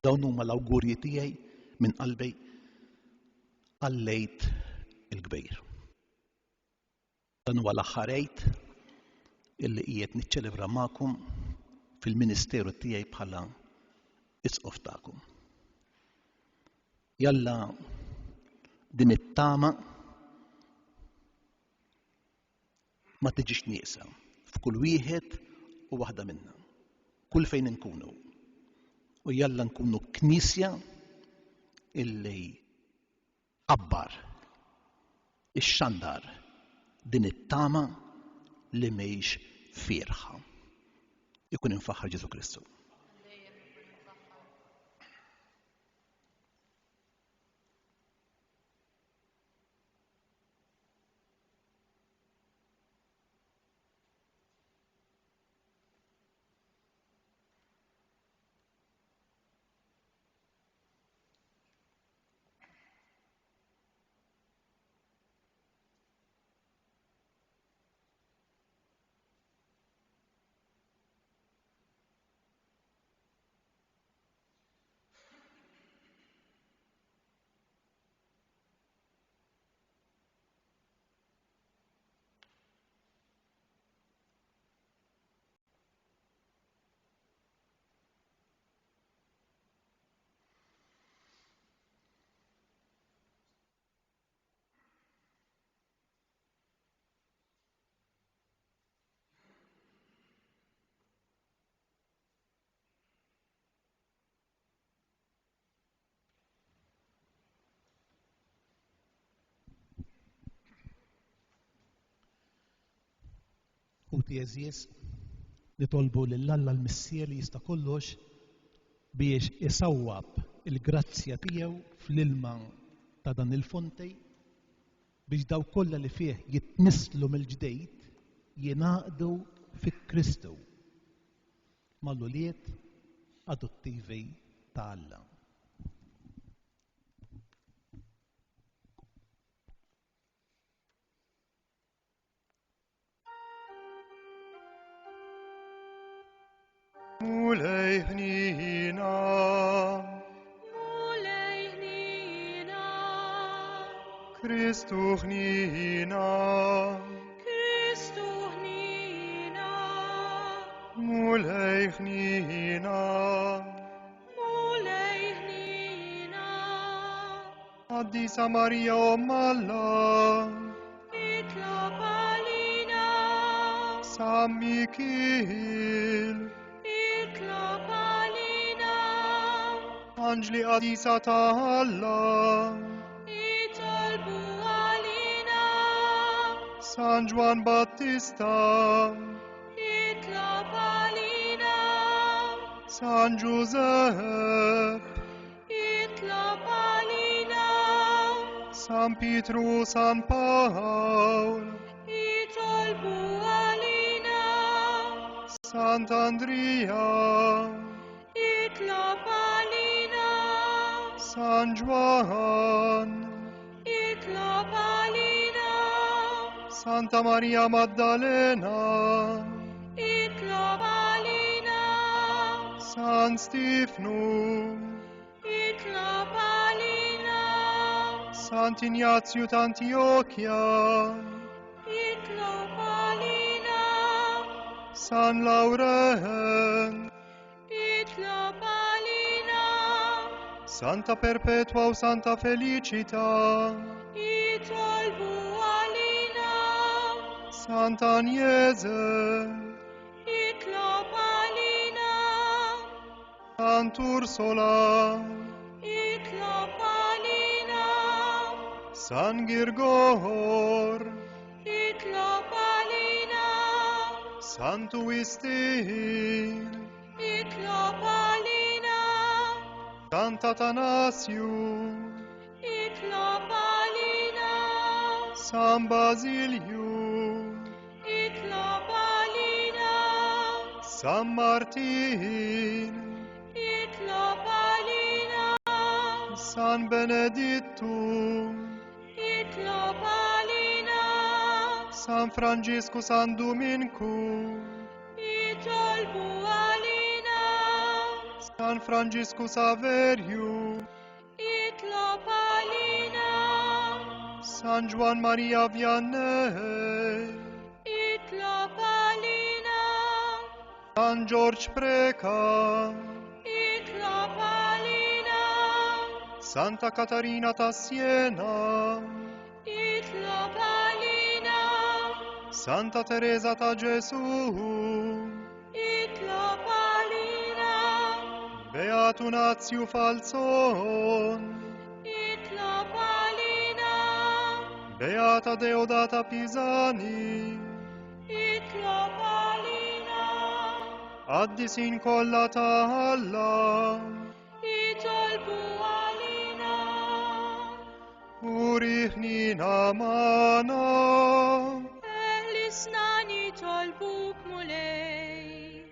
Dawn huma l-awgurji tiegħi minn qalbi għall-Lejt il-Kbir. Dan huwa l-aħħar għid illi qiegħed niċċelebra magħkom fil-ministeru tiegħi bħala isqof tagħkom. Jalla din it-tama ma tiġix nieqsa f'kull wieħed u waħda minna, kull fejn inkunu. U jalla nkunu knisja illi qabbar ix-xandar din it-tama li mhijiex fierħa. Ikun infaħħar Ġesu Kristu. U tieżies nitolbu lill-Alla l-Missier li jista' kollox biex isawwab il-grazzja tiegħu fl-ilma ta' dan il-fontej biex daw kollha li fih jitnislu mill-ġdejd jingħaqdu fi Kristu mal-uliet adottivi ta' Alla. Christu hnina, Christu hnina, mulei hnina, mulei hnina, Addisa Maria omalla, itla palina, San Michil, itla palina, Angeli Addisa Talla, itolbu alina, San Juan Battista, itla palina, San Giuseppe, itla palina, San Pietro, San Paul, itolbu alina, Sant'Andrea, itla palina, San Juan, itla palina, Santa Maria Maddalena, itla palina, San Stefano, itla palina, Sant'Ignazio d'Antiochia, itla palina, San Laurent, itla palina, Santa Perpetua o Santa Felicita, itolbu alina, Santa Agnese, itla palina, Sant'Ursola, itla palina, San Girgor, itla palina, Sant'Uistin, itla palina, Sant'Atanasio, itla palina, San Basilio, itla palina, San Martin, itla palina, San Benedetto, itla palina, San Francisco, San Domenico, itolbu alina, San Francisco Saverio, itla palina, San Juan Maria Vianney, itla palina, San George Preca, itla palina, Santa Catarina da Siena, itla palina, Santa Teresa da Gesù, itla palina, Beato Nazio Falzon, itla palina, Beata Deodata Pisani, itla palina, Addis incollata alla, itolbu alina, Urihnina mana, ehli snan itolbuk mulej,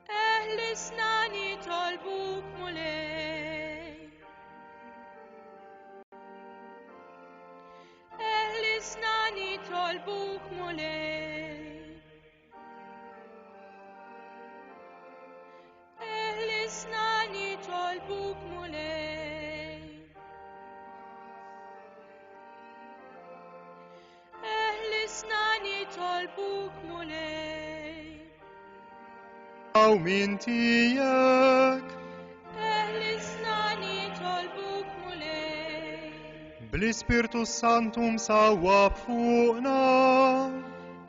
ehli snan itolbuk mulej, ehli snan itolbuk mulej, ehli snan itolbuk mulej, ehli snan itolbuk mulej, au mintijek, ehli snan itolbuk mulej, bl-Spiritus Santum sawwab fuqna,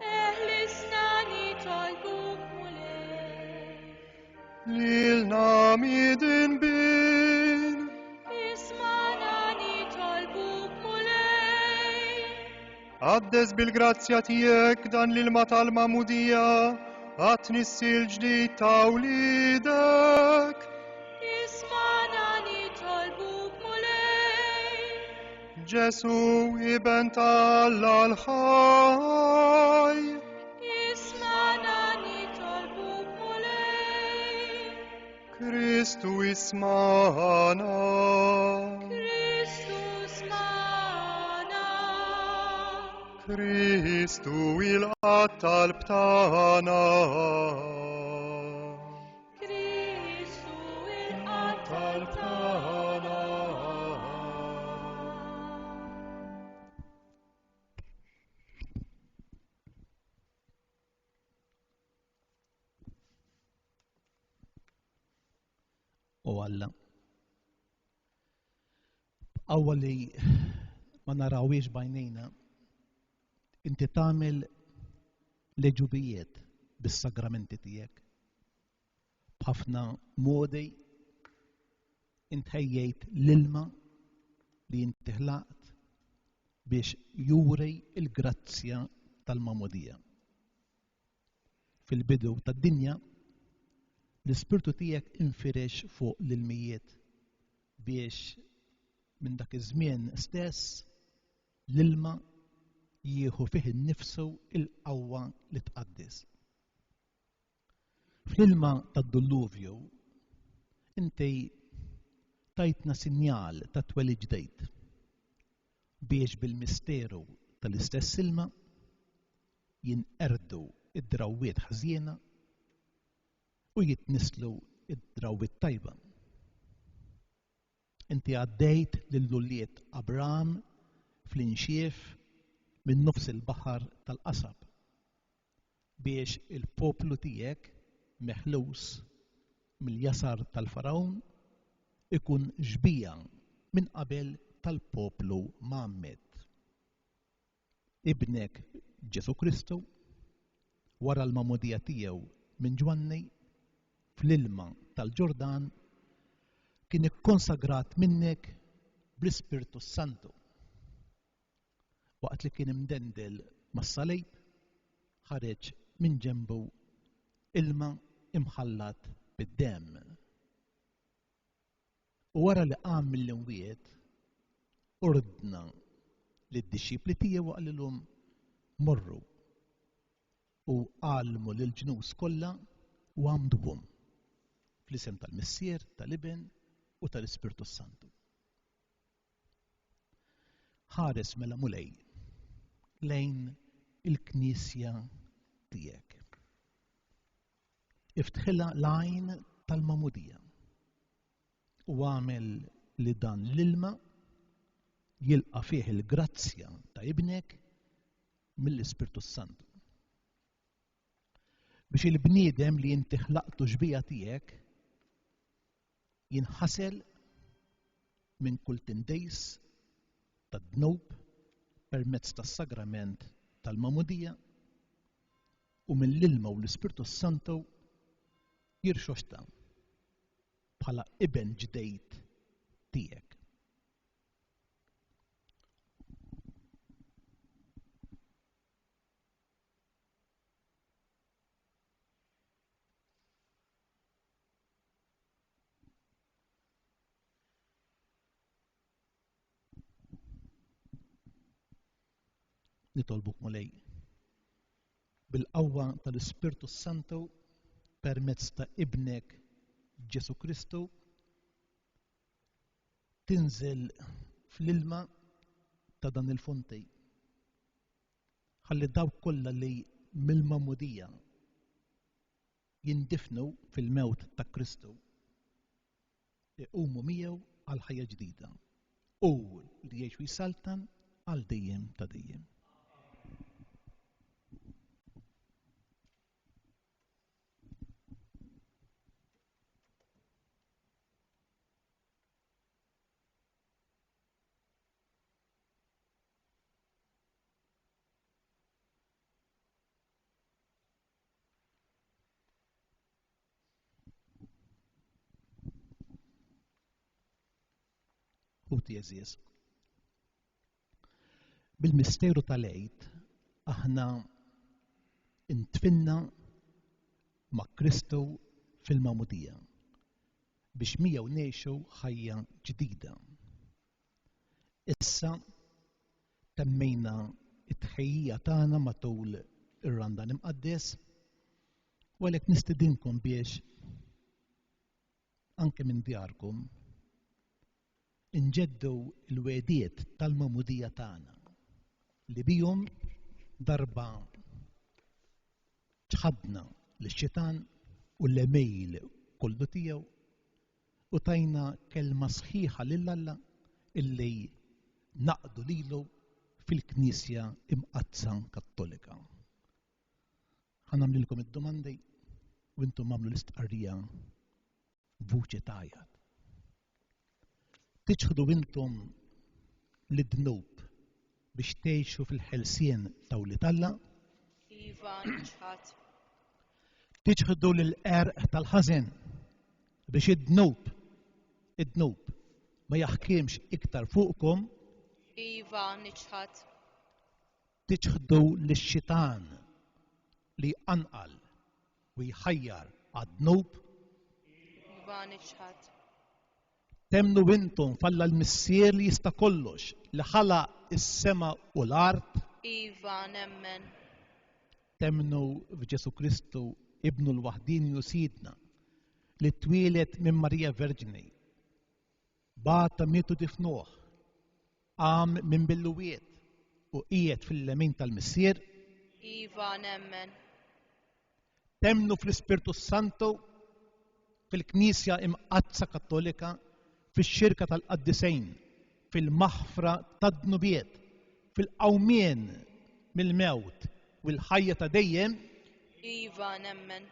ehli snan itolbuk mulej, lilna midin bin, ismana itolbuk mulej, Addes bil-grazzja tijek dan l-ilma tal-mamudija, għatnissi l-ġdid ta' wlidek, ismana itolbuk mulej, Ġesu iben tal-Alla l-ħaj, ismana itolbuk mulej, Kristu ismana, Kristus mana, Kristu il-qatt tal-btana, Kristu il-qatt tal-btana. u Alla. Awwa li ma narawiex bajnejna, inti tagħmel leġubijiet bis-sagramenti tiegħek. B'ħafna modi intħejjejt l-ilma li inti ħlaqt biex juri il-grazzja tal-mamudija. Fil-bidu tad-dinja, l-Ispirtu tiegħek infirex fuq l-ilmijiet biex minn dak iż-żmien stess l-ilma jieħu fih innifsu il-qawwa li tqaddis. Fl-ilma tad-Dulluvju inti tajtna sinjal ta' twelid ġdejd biex bil-misteru tal-istess ilma jinqerdu id-drawwiet ħażiena u jitnislu id-drawwiet tajba. Inti għaddejt lil-lulliet Abraham fl-inxief minn nofs il-baħar tal-qasab biex il-poplu tiegħek meħlus mill-jasar tal-Farawn ikun ġbija minn qabel tal-poplu Muhammad. Ibnek Ġesu Kristu wara l-mamudija tiegħu minn Ġwanni fl-ilma tal-Ġordan kien ikkonsagrat minnek bl-Ispirtu Santu. Waqt li kien imdendel mas-salib ħareġ minn ġenbu ilma imħallat bid-demm. U wara li qam mill-imwiet ordna lid-dixxipli tiegħu qalilhom morru u għallmu lill-ġnus kollha u għamduhom fl-isem tal-Missier, tal-Ibn u tal-Ispirtu Santu. Ħares mela mulej lejn il-Knisja tiegħek. Iftħilha l-għajn tal-mamudija u għamel li dan l-ilma jilqa' fih il-grazzja ta' ibnek mill-Ispirtu Santu. Biex il-bniedem li inti ħlaqtu ġbija tiegħek jinħasel minn kull tindejs tad-dnub permezz tas-sagrament tal-mamudija u mill-ilma u l-Ispirtu Santu jirxoxta bħala iben ġdejt tiegħek. Nitolbuk mulej bil-qawwa tal-Ispirtu Santu permezz ta' ibnek Ġesu Kristu tinżel fl-ilma ta' dan il-fontej. Ħalli dawk kollha li mill-mamudija jindifnu fil-mewt ta' Kristu iqumu miegħu għal ħajja ġdida u li jgħixu jisaltan għal dejjem ta' dejjem. Jeżies. Bil-misteru tal-Eid aħna intfinna ma' Kristu fil-mamudija biex miegħu ngħixu ħajja ġdida. Issa temmejna t-tħejjija tagħna matul ir-Randan Imqaddes u għalhekk nistidinkom biex anke minn djarkom inġeddu l-wediet tal-mamudija tagħna li bihom darba ċħadna l-xitan u l-emejl kollu tiegħu u tajna kelma sħiħa lill-Alla illi naqdu lilu fil-Knisja imqazza Kattolika. Ħanamlilkom id-domandi u intom għamlu l-istqarrija b'vuċi tajjeb. تجحدوا انتم الذنوب biex tgħixu fil-ħelsien ta' Wlied Alla, Iva niċħat. tiġħdu l-qerq tal-ħażen biex id-dnub ma jaħkimx iktar fuqkom, Iva niċħat. tiġħdu l-xitan li anqal u jħajjar għad-dnub, Iva niċħat. temnu intom falla l-missier li jista' kollox li ħalaq is-sema u l-art, Iva nemmen. temnu f'Ġesu Kristu ibnu l-waħdini u sidna li twilet minn Marija Verġini, bata mietu difnuh, qam minn billuwiet u qiegħed fil-lemin tal-missier, Iva nemmen. temnu fl-Ispirtu Santu, fil-Knisja imqazza Kattolika, fix-xirka tal-Qaddisejn, fil-maħfra tad-dnubiet, fil-qawmien mill-mewt u l-ħajja ta' dejjem, Iva nemmen.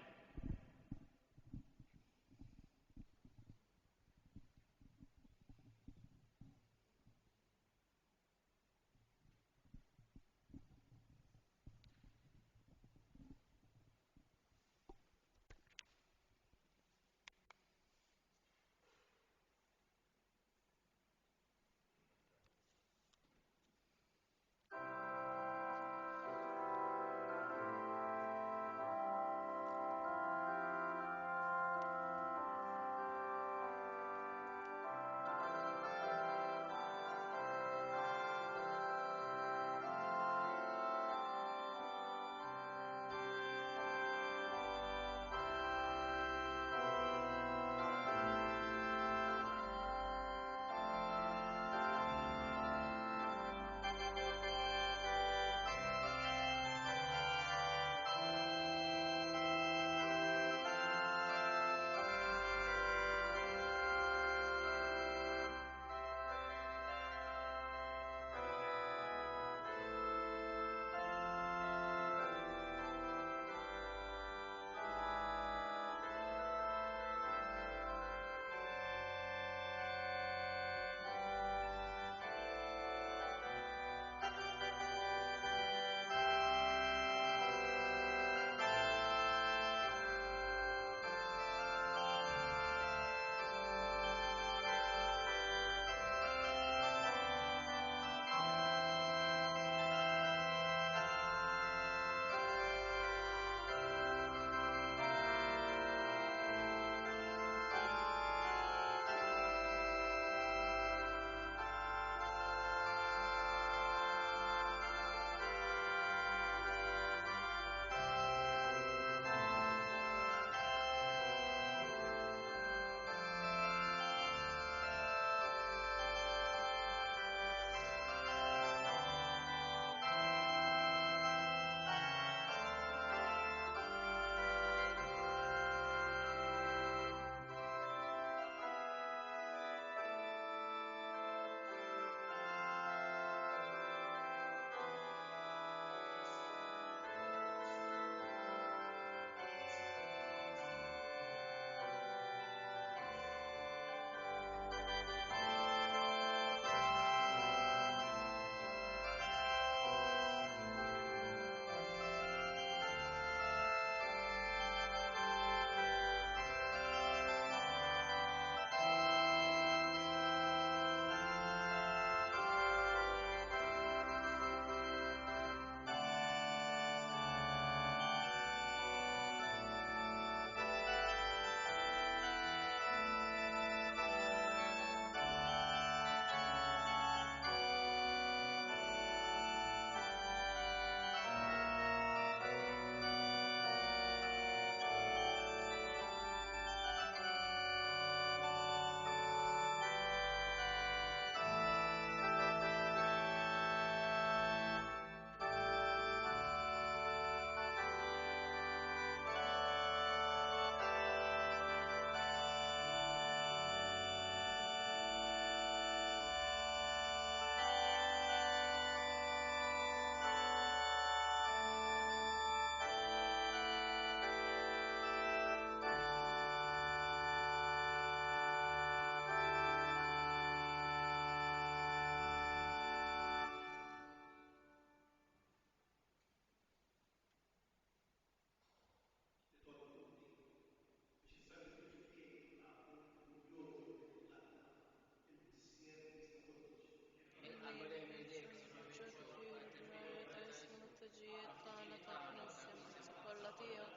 tiegħek.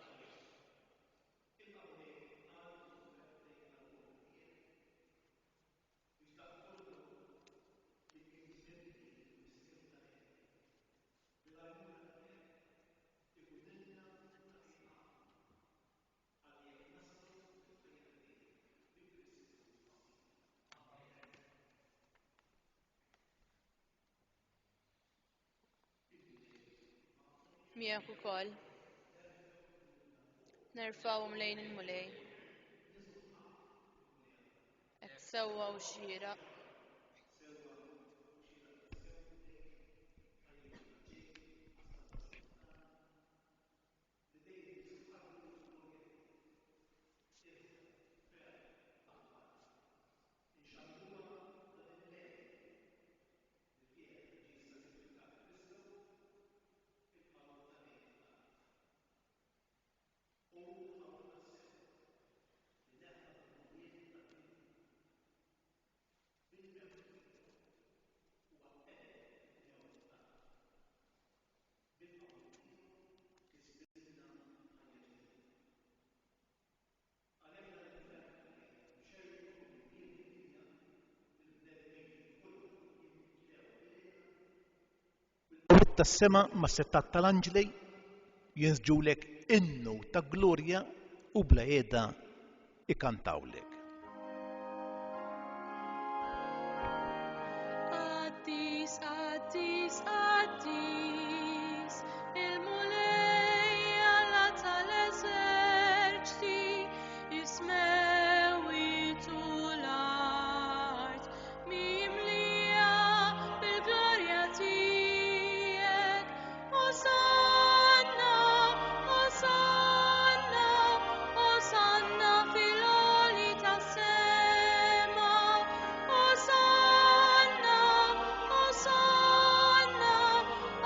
Miegħek ukoll. Nerfgħuhom lejn il-mulej. Hekk sewwa u xieraq. tas-sema ma' settat tal-anġli jinsġulek innu ta' glorja u bla qiegħda ikantawlek. Addis, addis, addis, il-mulej Alla tal-eżerċti ismewitu l-art mimlija bil-glorja tiegħek. Osanna, osanna, osanna fil-għoli tas-sema. Osanna, osanna,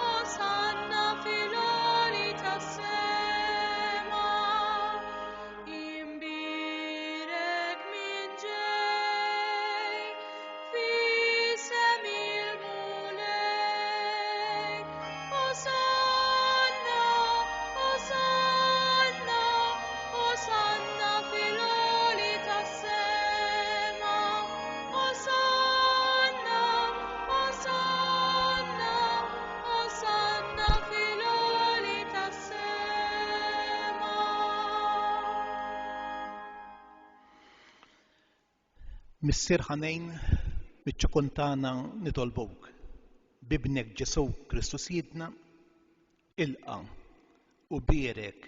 osanna fil-għoli tas-sema. Imbirek min ġej f'isem il-mulej. Osanna, osanna, osanna fil-għoli tas-sema. Osanna, osanna, osanna fil-għoli tas-sema. Missier ħanejn biċ-ċokuntana nitolbuk bibnek Ġesu Kristus Jidna ilqa u bierek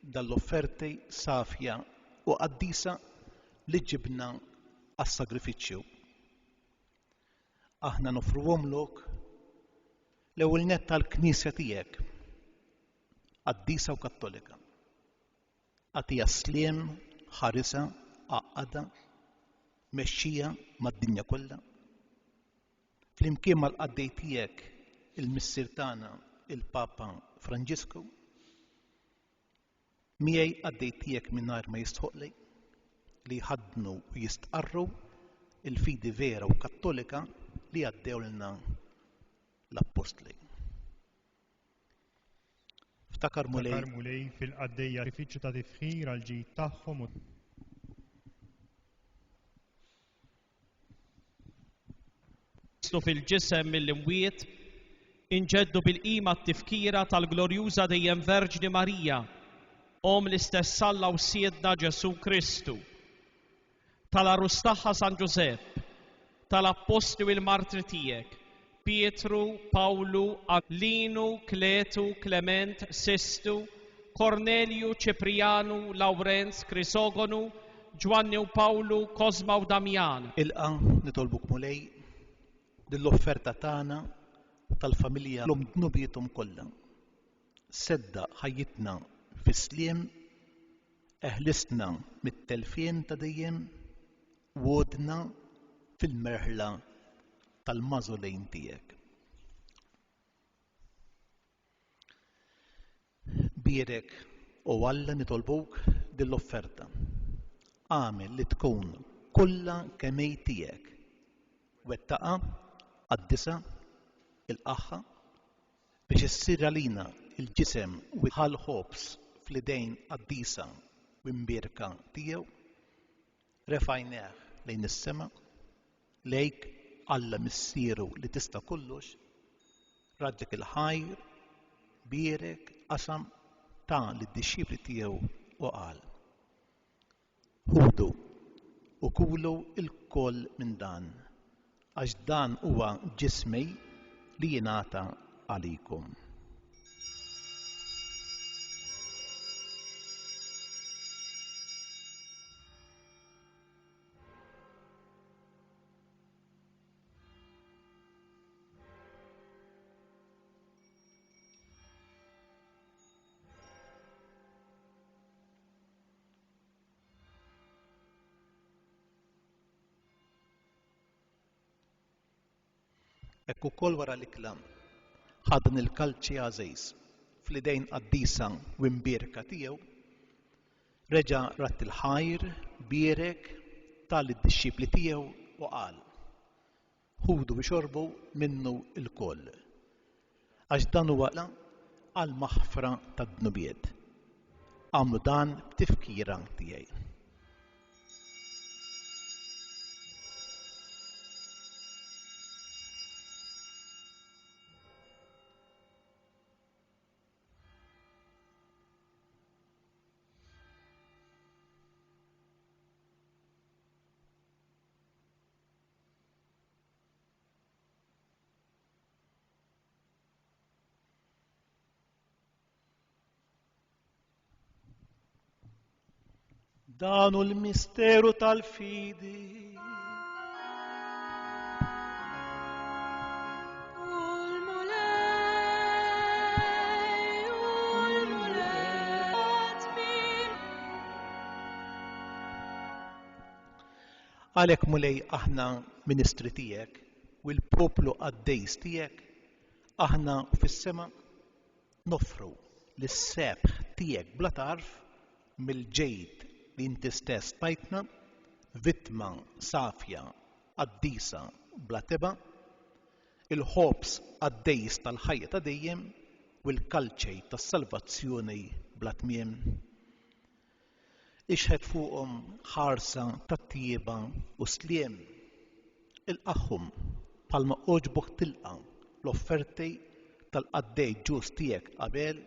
dall-offerti safja u qaddisa li ġibna għas-sagrifiċċju. Aħna nofruhomlok l-ewwel nett tal-Knisja tiegħek qaddisa u Kattolika. Għatija sliem, ħarisa, għaqqada, mexxija mad-dinja kollha. Flimkien mal-qaddej tiegħek il-missier tagħna il-Papa Franġisku, miegħi qaddej tiegħek mingħajr ma jistħoqli li jħaddnu u jistqarru il-fidi vera u kattolika li għaddewlna l-Apostli. Ftakar mulej fil-qaddejja rifiċċju ta' tifħir għal ġid tagħhom u fil-ġisem mill-imwiet inġeddu bil-qima t-tifkira tal-glorjuża dejjem Verġni Marija, om l-istess Alla u Siedna Ġesu Kristu, tal-arus tagħha San Ġusepp, tal-apposti u l-martri tiegħek, Pietru, Pawlu, Linu, Kletu, Klement, Sistu, Kornelju, Ċiprianu, Lawrenz, Krisogonu, Ġwanni u Pawlu, Kozma u Damjan. Ilqa nitolbuk mulej dill-offerta tagħna tal-familja l-omdnubietum kollha. Sedda ħajjitna fis-sliem, eħlisna mit-telfien ta' dejjem, wodna fil-merħla tal-mażolejn tiegħek. Bierek u Alla nitolbuk dill-offerta. Għamel li tkun kollha kemmej tiegħek. Wettaqa, qaddisa, il-qaħħa biex issir għalina il-ġisem u ħal ħobs fl-idejn qaddisa u mbierka tiegħu, refajneh lejn is-sema, lejk Alla missieru li tista' kollox, raġġek il-ħajr, bierek, qasam ta' lid-dixxipli tiegħu u qal: Ħudu u kulu l-koll minn dan, għax dan huwa ġismi li jingħata għalikom. Hekk ukoll wara l-ikla ħadan il-kalċi għażejs fl-idejn qaddisa u mbierka tiegħu, reġa' ratt il-ħajr bierek tal-disċipli tiegħu u qal: Ħudu biex xorbu minnu l-koll, għax dan huwa għal maħfra tad-dnubiet. Għamlu dan b'tifkira tiegħi. Dan hu l-misteru tal-fidi. Għalhekk mulej aħna ministri tiegħek u l-poplu għaddejs tiegħek, aħna fis-sema nofru lis-sebħ tiegħek bla tarf mill-ġejd li inti stess tajtna, vittma safja qaddisa bla teba, il-ħobs għaddejs tal-ħajja ta' dejjem u l-kalċej tas-salvazzjoni bla tmiem. Ixħed fuqhom ħarsa tat-tjieba u sliem, ilqaħħum bħalma oġbok tilqa' l-offerti tal-qaddej ġus tiegħek qabel,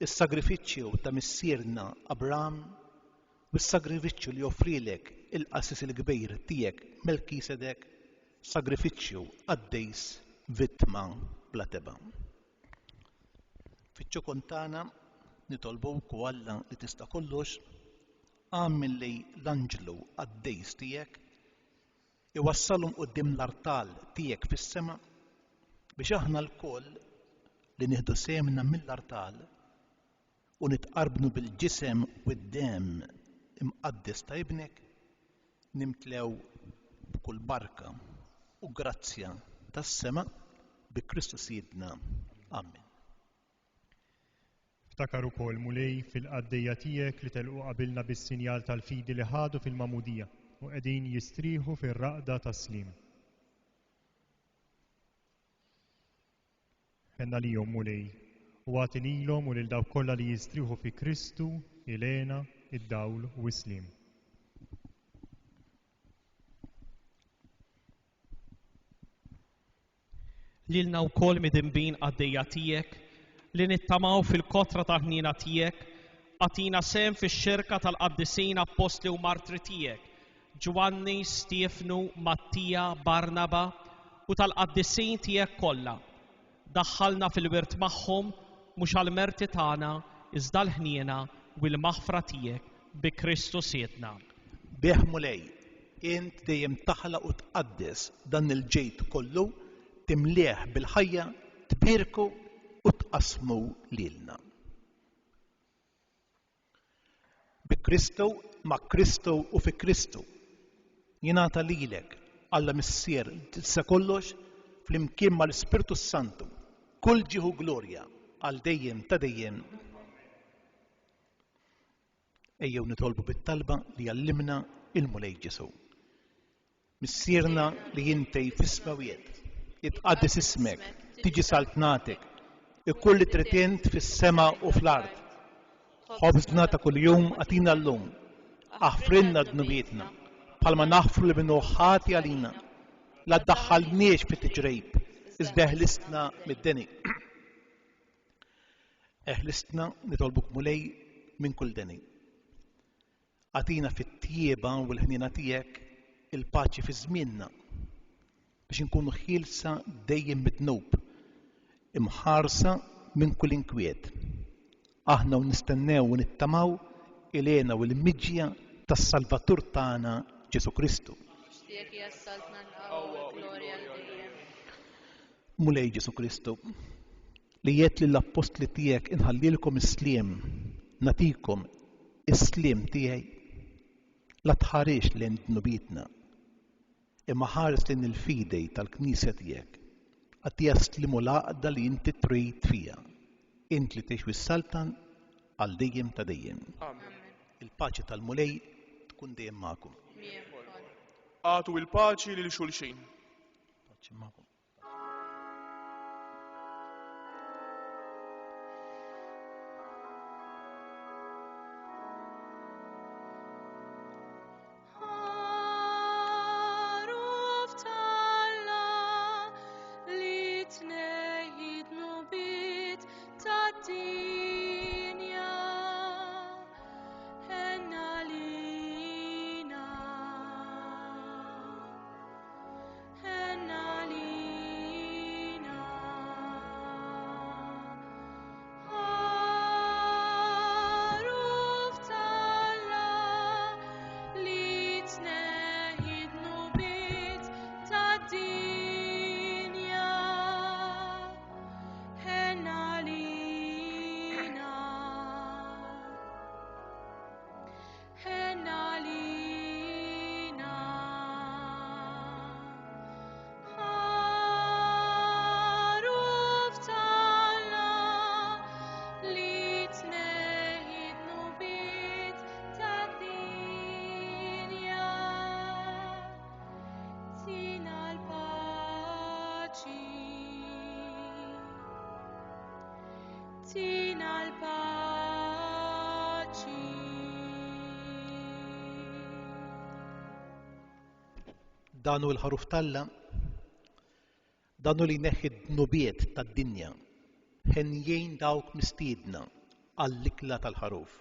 is-sagrifiċċju ta' missierna Abraham u s-sagrifiċċju li joffrilek il-qasis il-kbir tiegħek Melkisedek, sagrifiċċju qaddejs vittma bla teba. Fiċ-ċukun tagħna nitolbuk Alla li tista' kollox, għamil li l-anġlu qaddejs tiegħek iwassalhom quddiem l-artal tiegħek fis-sema biex aħna lkoll li nieħdu semna mill-artal u nitqarbnu bil-ġisem u d-dem imqaddis ta' ibnek, nimtlew b'kull barka u grazzja tas-sema bi Kristu Siedna. Amen. Ftakar ukoll mulej fil-qaddejja tiegħek li telqu qabilna bis-sinjal tal-fidi li ħadu fil-Magħmudija u qegħdin jistrieħu fir-raqda tas-slim. Ħenna lihom mulej u għati lilhom u lil dawk kollha li jistrieħu fi Kristu, Ilena, id-dawl u s-slim. Lilna wkoll midinbin qaddejja tiegħek li nittamaw fil-kotra ta' ħniena tiegħek, għatina sem fix-xirka tal-qaddisin apostli u martri tiegħek, Ġwanni, Stiefnu, Mattija, Barnaba u tal-qaddisin tiegħek kollha. Daħħalna fil-wirt magħhom mhux għall-merti tagħna iżda l-ħniena u l-maħfra tiegħek bi Kristu Siedna. Bih mulej, int dejjem taħlaq u tqaddis dan il-ġejt kollu, timlieħ bil-ħajja, tbirku u tqasmu lilna. Bi Kristu, ma' Kristu u fi Kristu, jingħata lilek Alla missier tista' kollox flimkien mal-Ispirtu Santu, kull ġieħu glorja għal dejjem ta' dejjem. Ejjew nitolbu bit-talba li għallimna il-mulej Ġesu. Missierna li jintej fis-smawiet, jitqaddis ismek, tiġi saltnatek, ikull li tritint fis-sema u fl-ard. خبزنا ta kull jum atina l-lum. Aħfrinna d-nubietna, palma naħfru li minnu ħati għalina. La ddaħħalniex fit tiġrejb, iżda eħlistna mid-deni. Eħlistna nitolbuk mulej minn kull deni. Għatina fit-tieba u l-ħnina tiegħek il-paċi fi żmienna biex inkunu ħielsa dejjem mid-dnub, imħarsa minn kull inkwiet. Aħna u nistennew u nittamaw ilena u l-miġja tas-Salvatur tagħna Ġesu Kristu. Mulej Ġesu Kristu, li jgħid lill-apostli tiegħek inħallilkom is-sliem, natikom is-sliem tiegħi, la tħarix lejn dnubietna, imma ħares lejn il-fidej tal-Knisja tiegħek, għad jaslimu l-għaqda li inti trid fiha. Int li tgħix wis-Saltan għal dejjem ta' dejjem. Il-paċi tal-mulej tkun dejjem magħkom. Għatu il-paċi lil xulxin. Paċi magħkom. Ħaruf tal-Alla li tneħħid nubiet tad-dinja. Henna lina, henna lina. Ħaruf tal-Alla li tneħħid nubiet tad-dinja. Henna lina, henna lina. Ħaruf tal-Alla li tneħħid nubiet tad-dinja. Tina l-paċi, tina l-paċi. Danu l-ħaruf talla, danu li neħid nubiet tad-dinja, ħenjejn dawk mistiedna għall-ikla tal-ħaruf.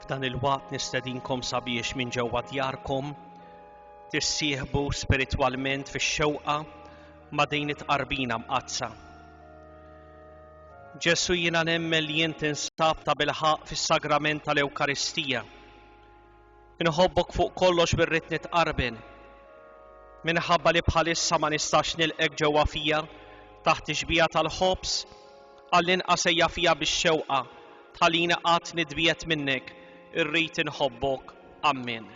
F'dan il-waqt nistedinkom sabiex minn ġewwa djarkom tissieħbu spiritwalment fix-xewqa ma' din it-tqarbina mqazza. Ġesu jiena nemmen li jien tinstab ta' bilħaq fis-sagrament tal-Ewkaristija. Inħobbok fuq kollox bir-rid nitqarben. Minħabba li bħalissa ma nistax nilqek ġewwa fija taħt ixbija tal-ħobs, għall-inqas ejja fija bix-xewqa tħallina qatt nidbiet minnek, irrid inħobbok. Amen.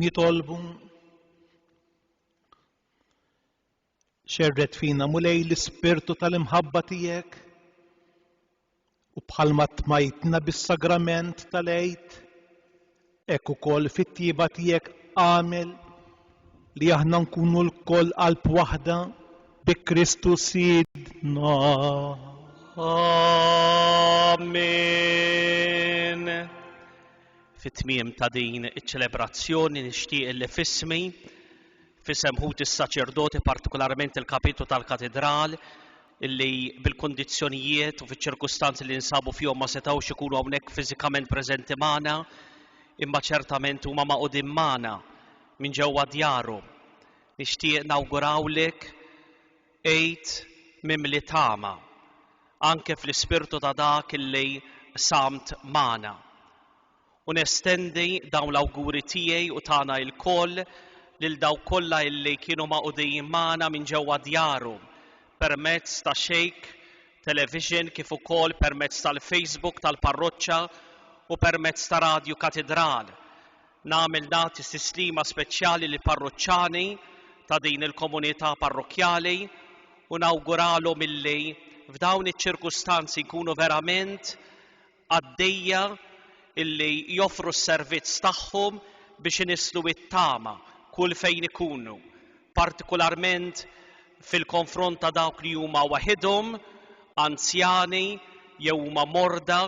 nitolbu xerret fina mulej l-ispirtu tal-imħabba tiegħek u bħalma tmajtna bis-sagrament tal-għid hekk ukoll fit-tjieba tiegħek għamel li aħna nkunu l-koll qalb waħda bi Kristu Sidna. Amen. Fit-tmiem ta' din iċ-ċelebrazzjoni nixtieq li fismi fisem ħut is-saċerdoti partikolarment il-kapitu tal-katedral illi bil-kondizzjonijiet u fiċ-ċirkustanzi li nsabu fihom ma setgħux ikunu hawnhekk fiżikament preżenti magħna, imma ċertament huma maqudin magħna minn ġewwa djarhom. Nixtieq nawgurawlek għid mimli tama anke fl-ispirtu ta' dak illi samt magħna. U nestendi dawn l-awguri tiegħi u tagħna l-koll lil dawk kollha illi kienu maqudin magħna minn ġewwa djarhom permezz ta' Shake Television kif ukoll permezz tal-Facebook tal-parroċċa u permezz ta' Radio Katedral. Nagħmel nagħti tislima speċjali li parroċċani ta' din il-komunità parrokjali u nawguralhom illi f'dawn iċ-ċirkustanzi jkunu verament għaddejja illi joffru s-servizz tagħhom biex inislu it-tama kull fejn ikunu, partikolarment fil-konfront ta' dawk li huma waħedhom, anzjani, jew huma morda,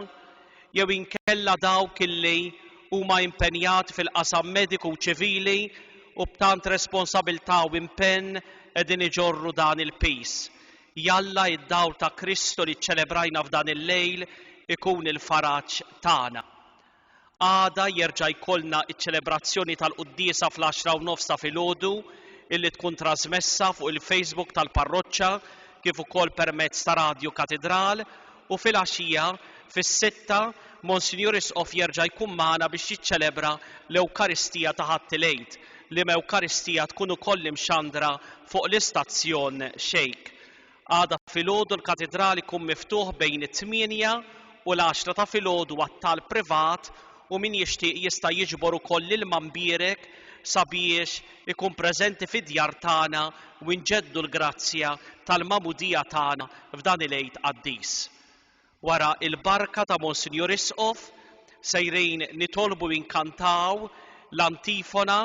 jew inkella dawk illi huma impenjati fil-qasam mediku u ċivili u b'tant responsabilità u impenn qegħdin iġorru dan il-pis. Jalla id-dawl ta' Kristu li ċċelebrajna f'dan il-lejl ikun il-faraġġ tagħna. Għada jerġa' jkollna iċ-ċelebrazzjoni tal-quddiesa fl-10:09 ta' filgħodu illi tkun trasmessa fuq il-Facebook tal-parroċċa kif ukoll permezz ta' Radio Katedral u fil-għaxija fis-6 Monsignor Isqof jerġa' jkun magħna biex jiċċelebra l-Ewkaristija ta' ħadd il-għid li Ewkaristija tkun ukoll imxandra fuq l-istazzjon Shake. Għada filgħodu l-Katedral ikun miftuħ bejn it-8 u l-10 ta' filgħodu għat-tal privat u min jixtieq jista' jiġbor ukoll il-mambierek sabiex ikun preżenti fid-djar tagħna u nġeddu l-grazzja tal-mamudija tagħna f'dan il-għid qaddis. Wara il-barka ta' Monsignor Isqof sejrin nitolbu inkantaw l-antifona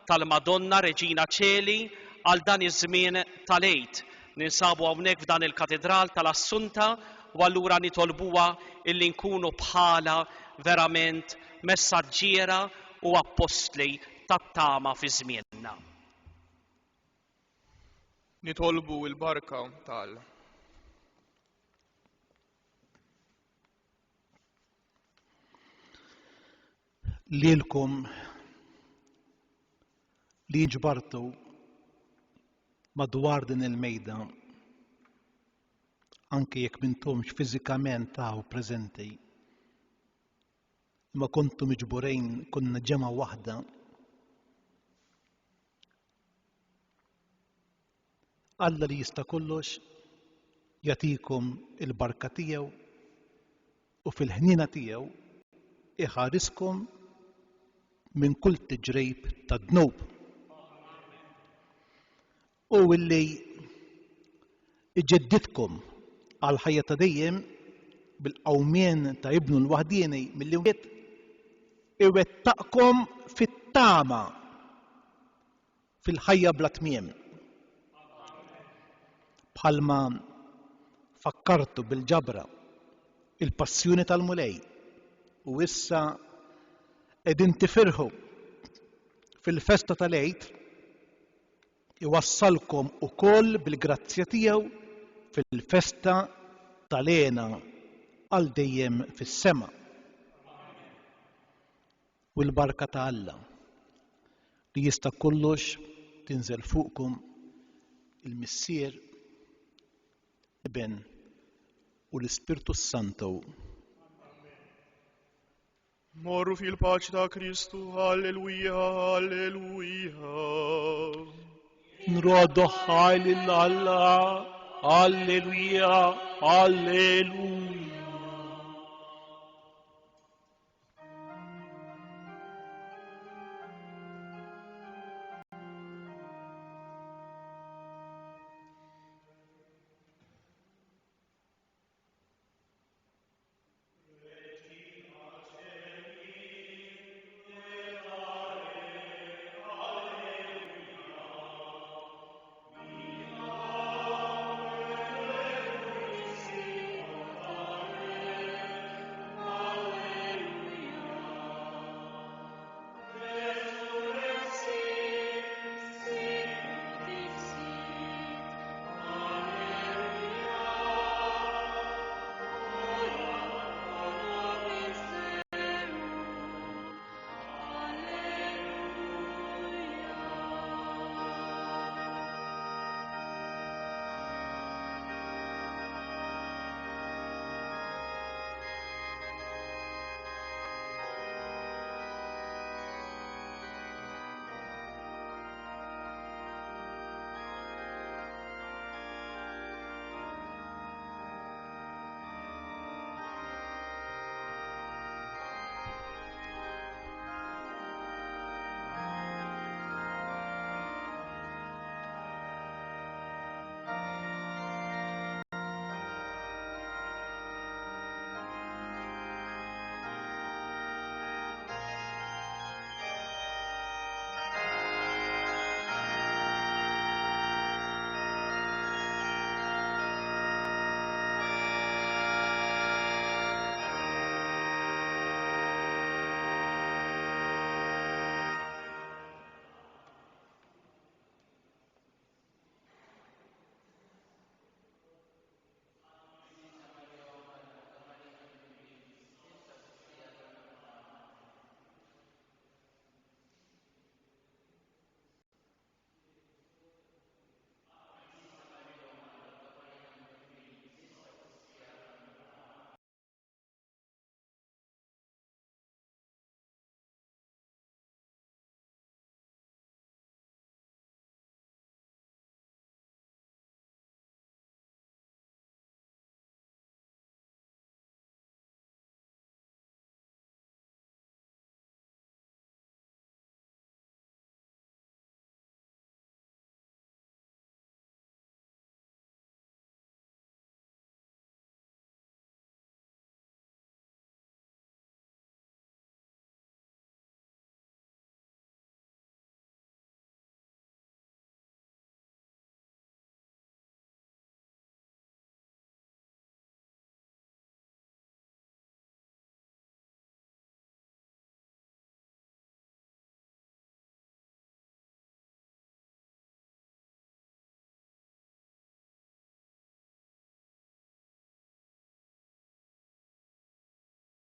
tal-Madonna Reġina Ċeli għal dan iż-żmien tal-għid. Ninsabu hawnhekk f'dan il-Katedral tal-Assunta u allura nitolbuha illi nkunu bħala verament messaġġiera u appostli tat-tama fi żmienna. Nitolbu l-barka tal lilkom li ġbartu madwar din il-mejda anke jekk m'intomx fiżikament hawn preżenti ma kontu miġburejn kunna ġemgħa waħda. Alla li jista' kollox jagħtikom il-barka tiegħu u fil-ħnina tiegħu iħariskom minn kull tiġrejb ta' dnub. U illi iġeddidkom għal ħajja ta' dejjem bil-qawmien ta' ibnu l-waħdieni mill-imwiet iwettaqkom fit-tama fil-ħajja bla tmiem. Bħalma fakkartu bil-ġabra il-passjoni tal-mulej u issa qegħdin tifirħu fil-festa tal-għid iwassalkom ukoll bil-grazzja tiegħu fil-festa tal-għena għal dejjem fis-sema. U l-barka ta' Alla li jista' kollox tinżel fuqkom il-Missier, Ibn u l-Ispirtu Santu. Morru fil-paċi ta' Kristu, alleluja, alleluja. Nrodu ħajli l-Alla, alleluja, alleluja.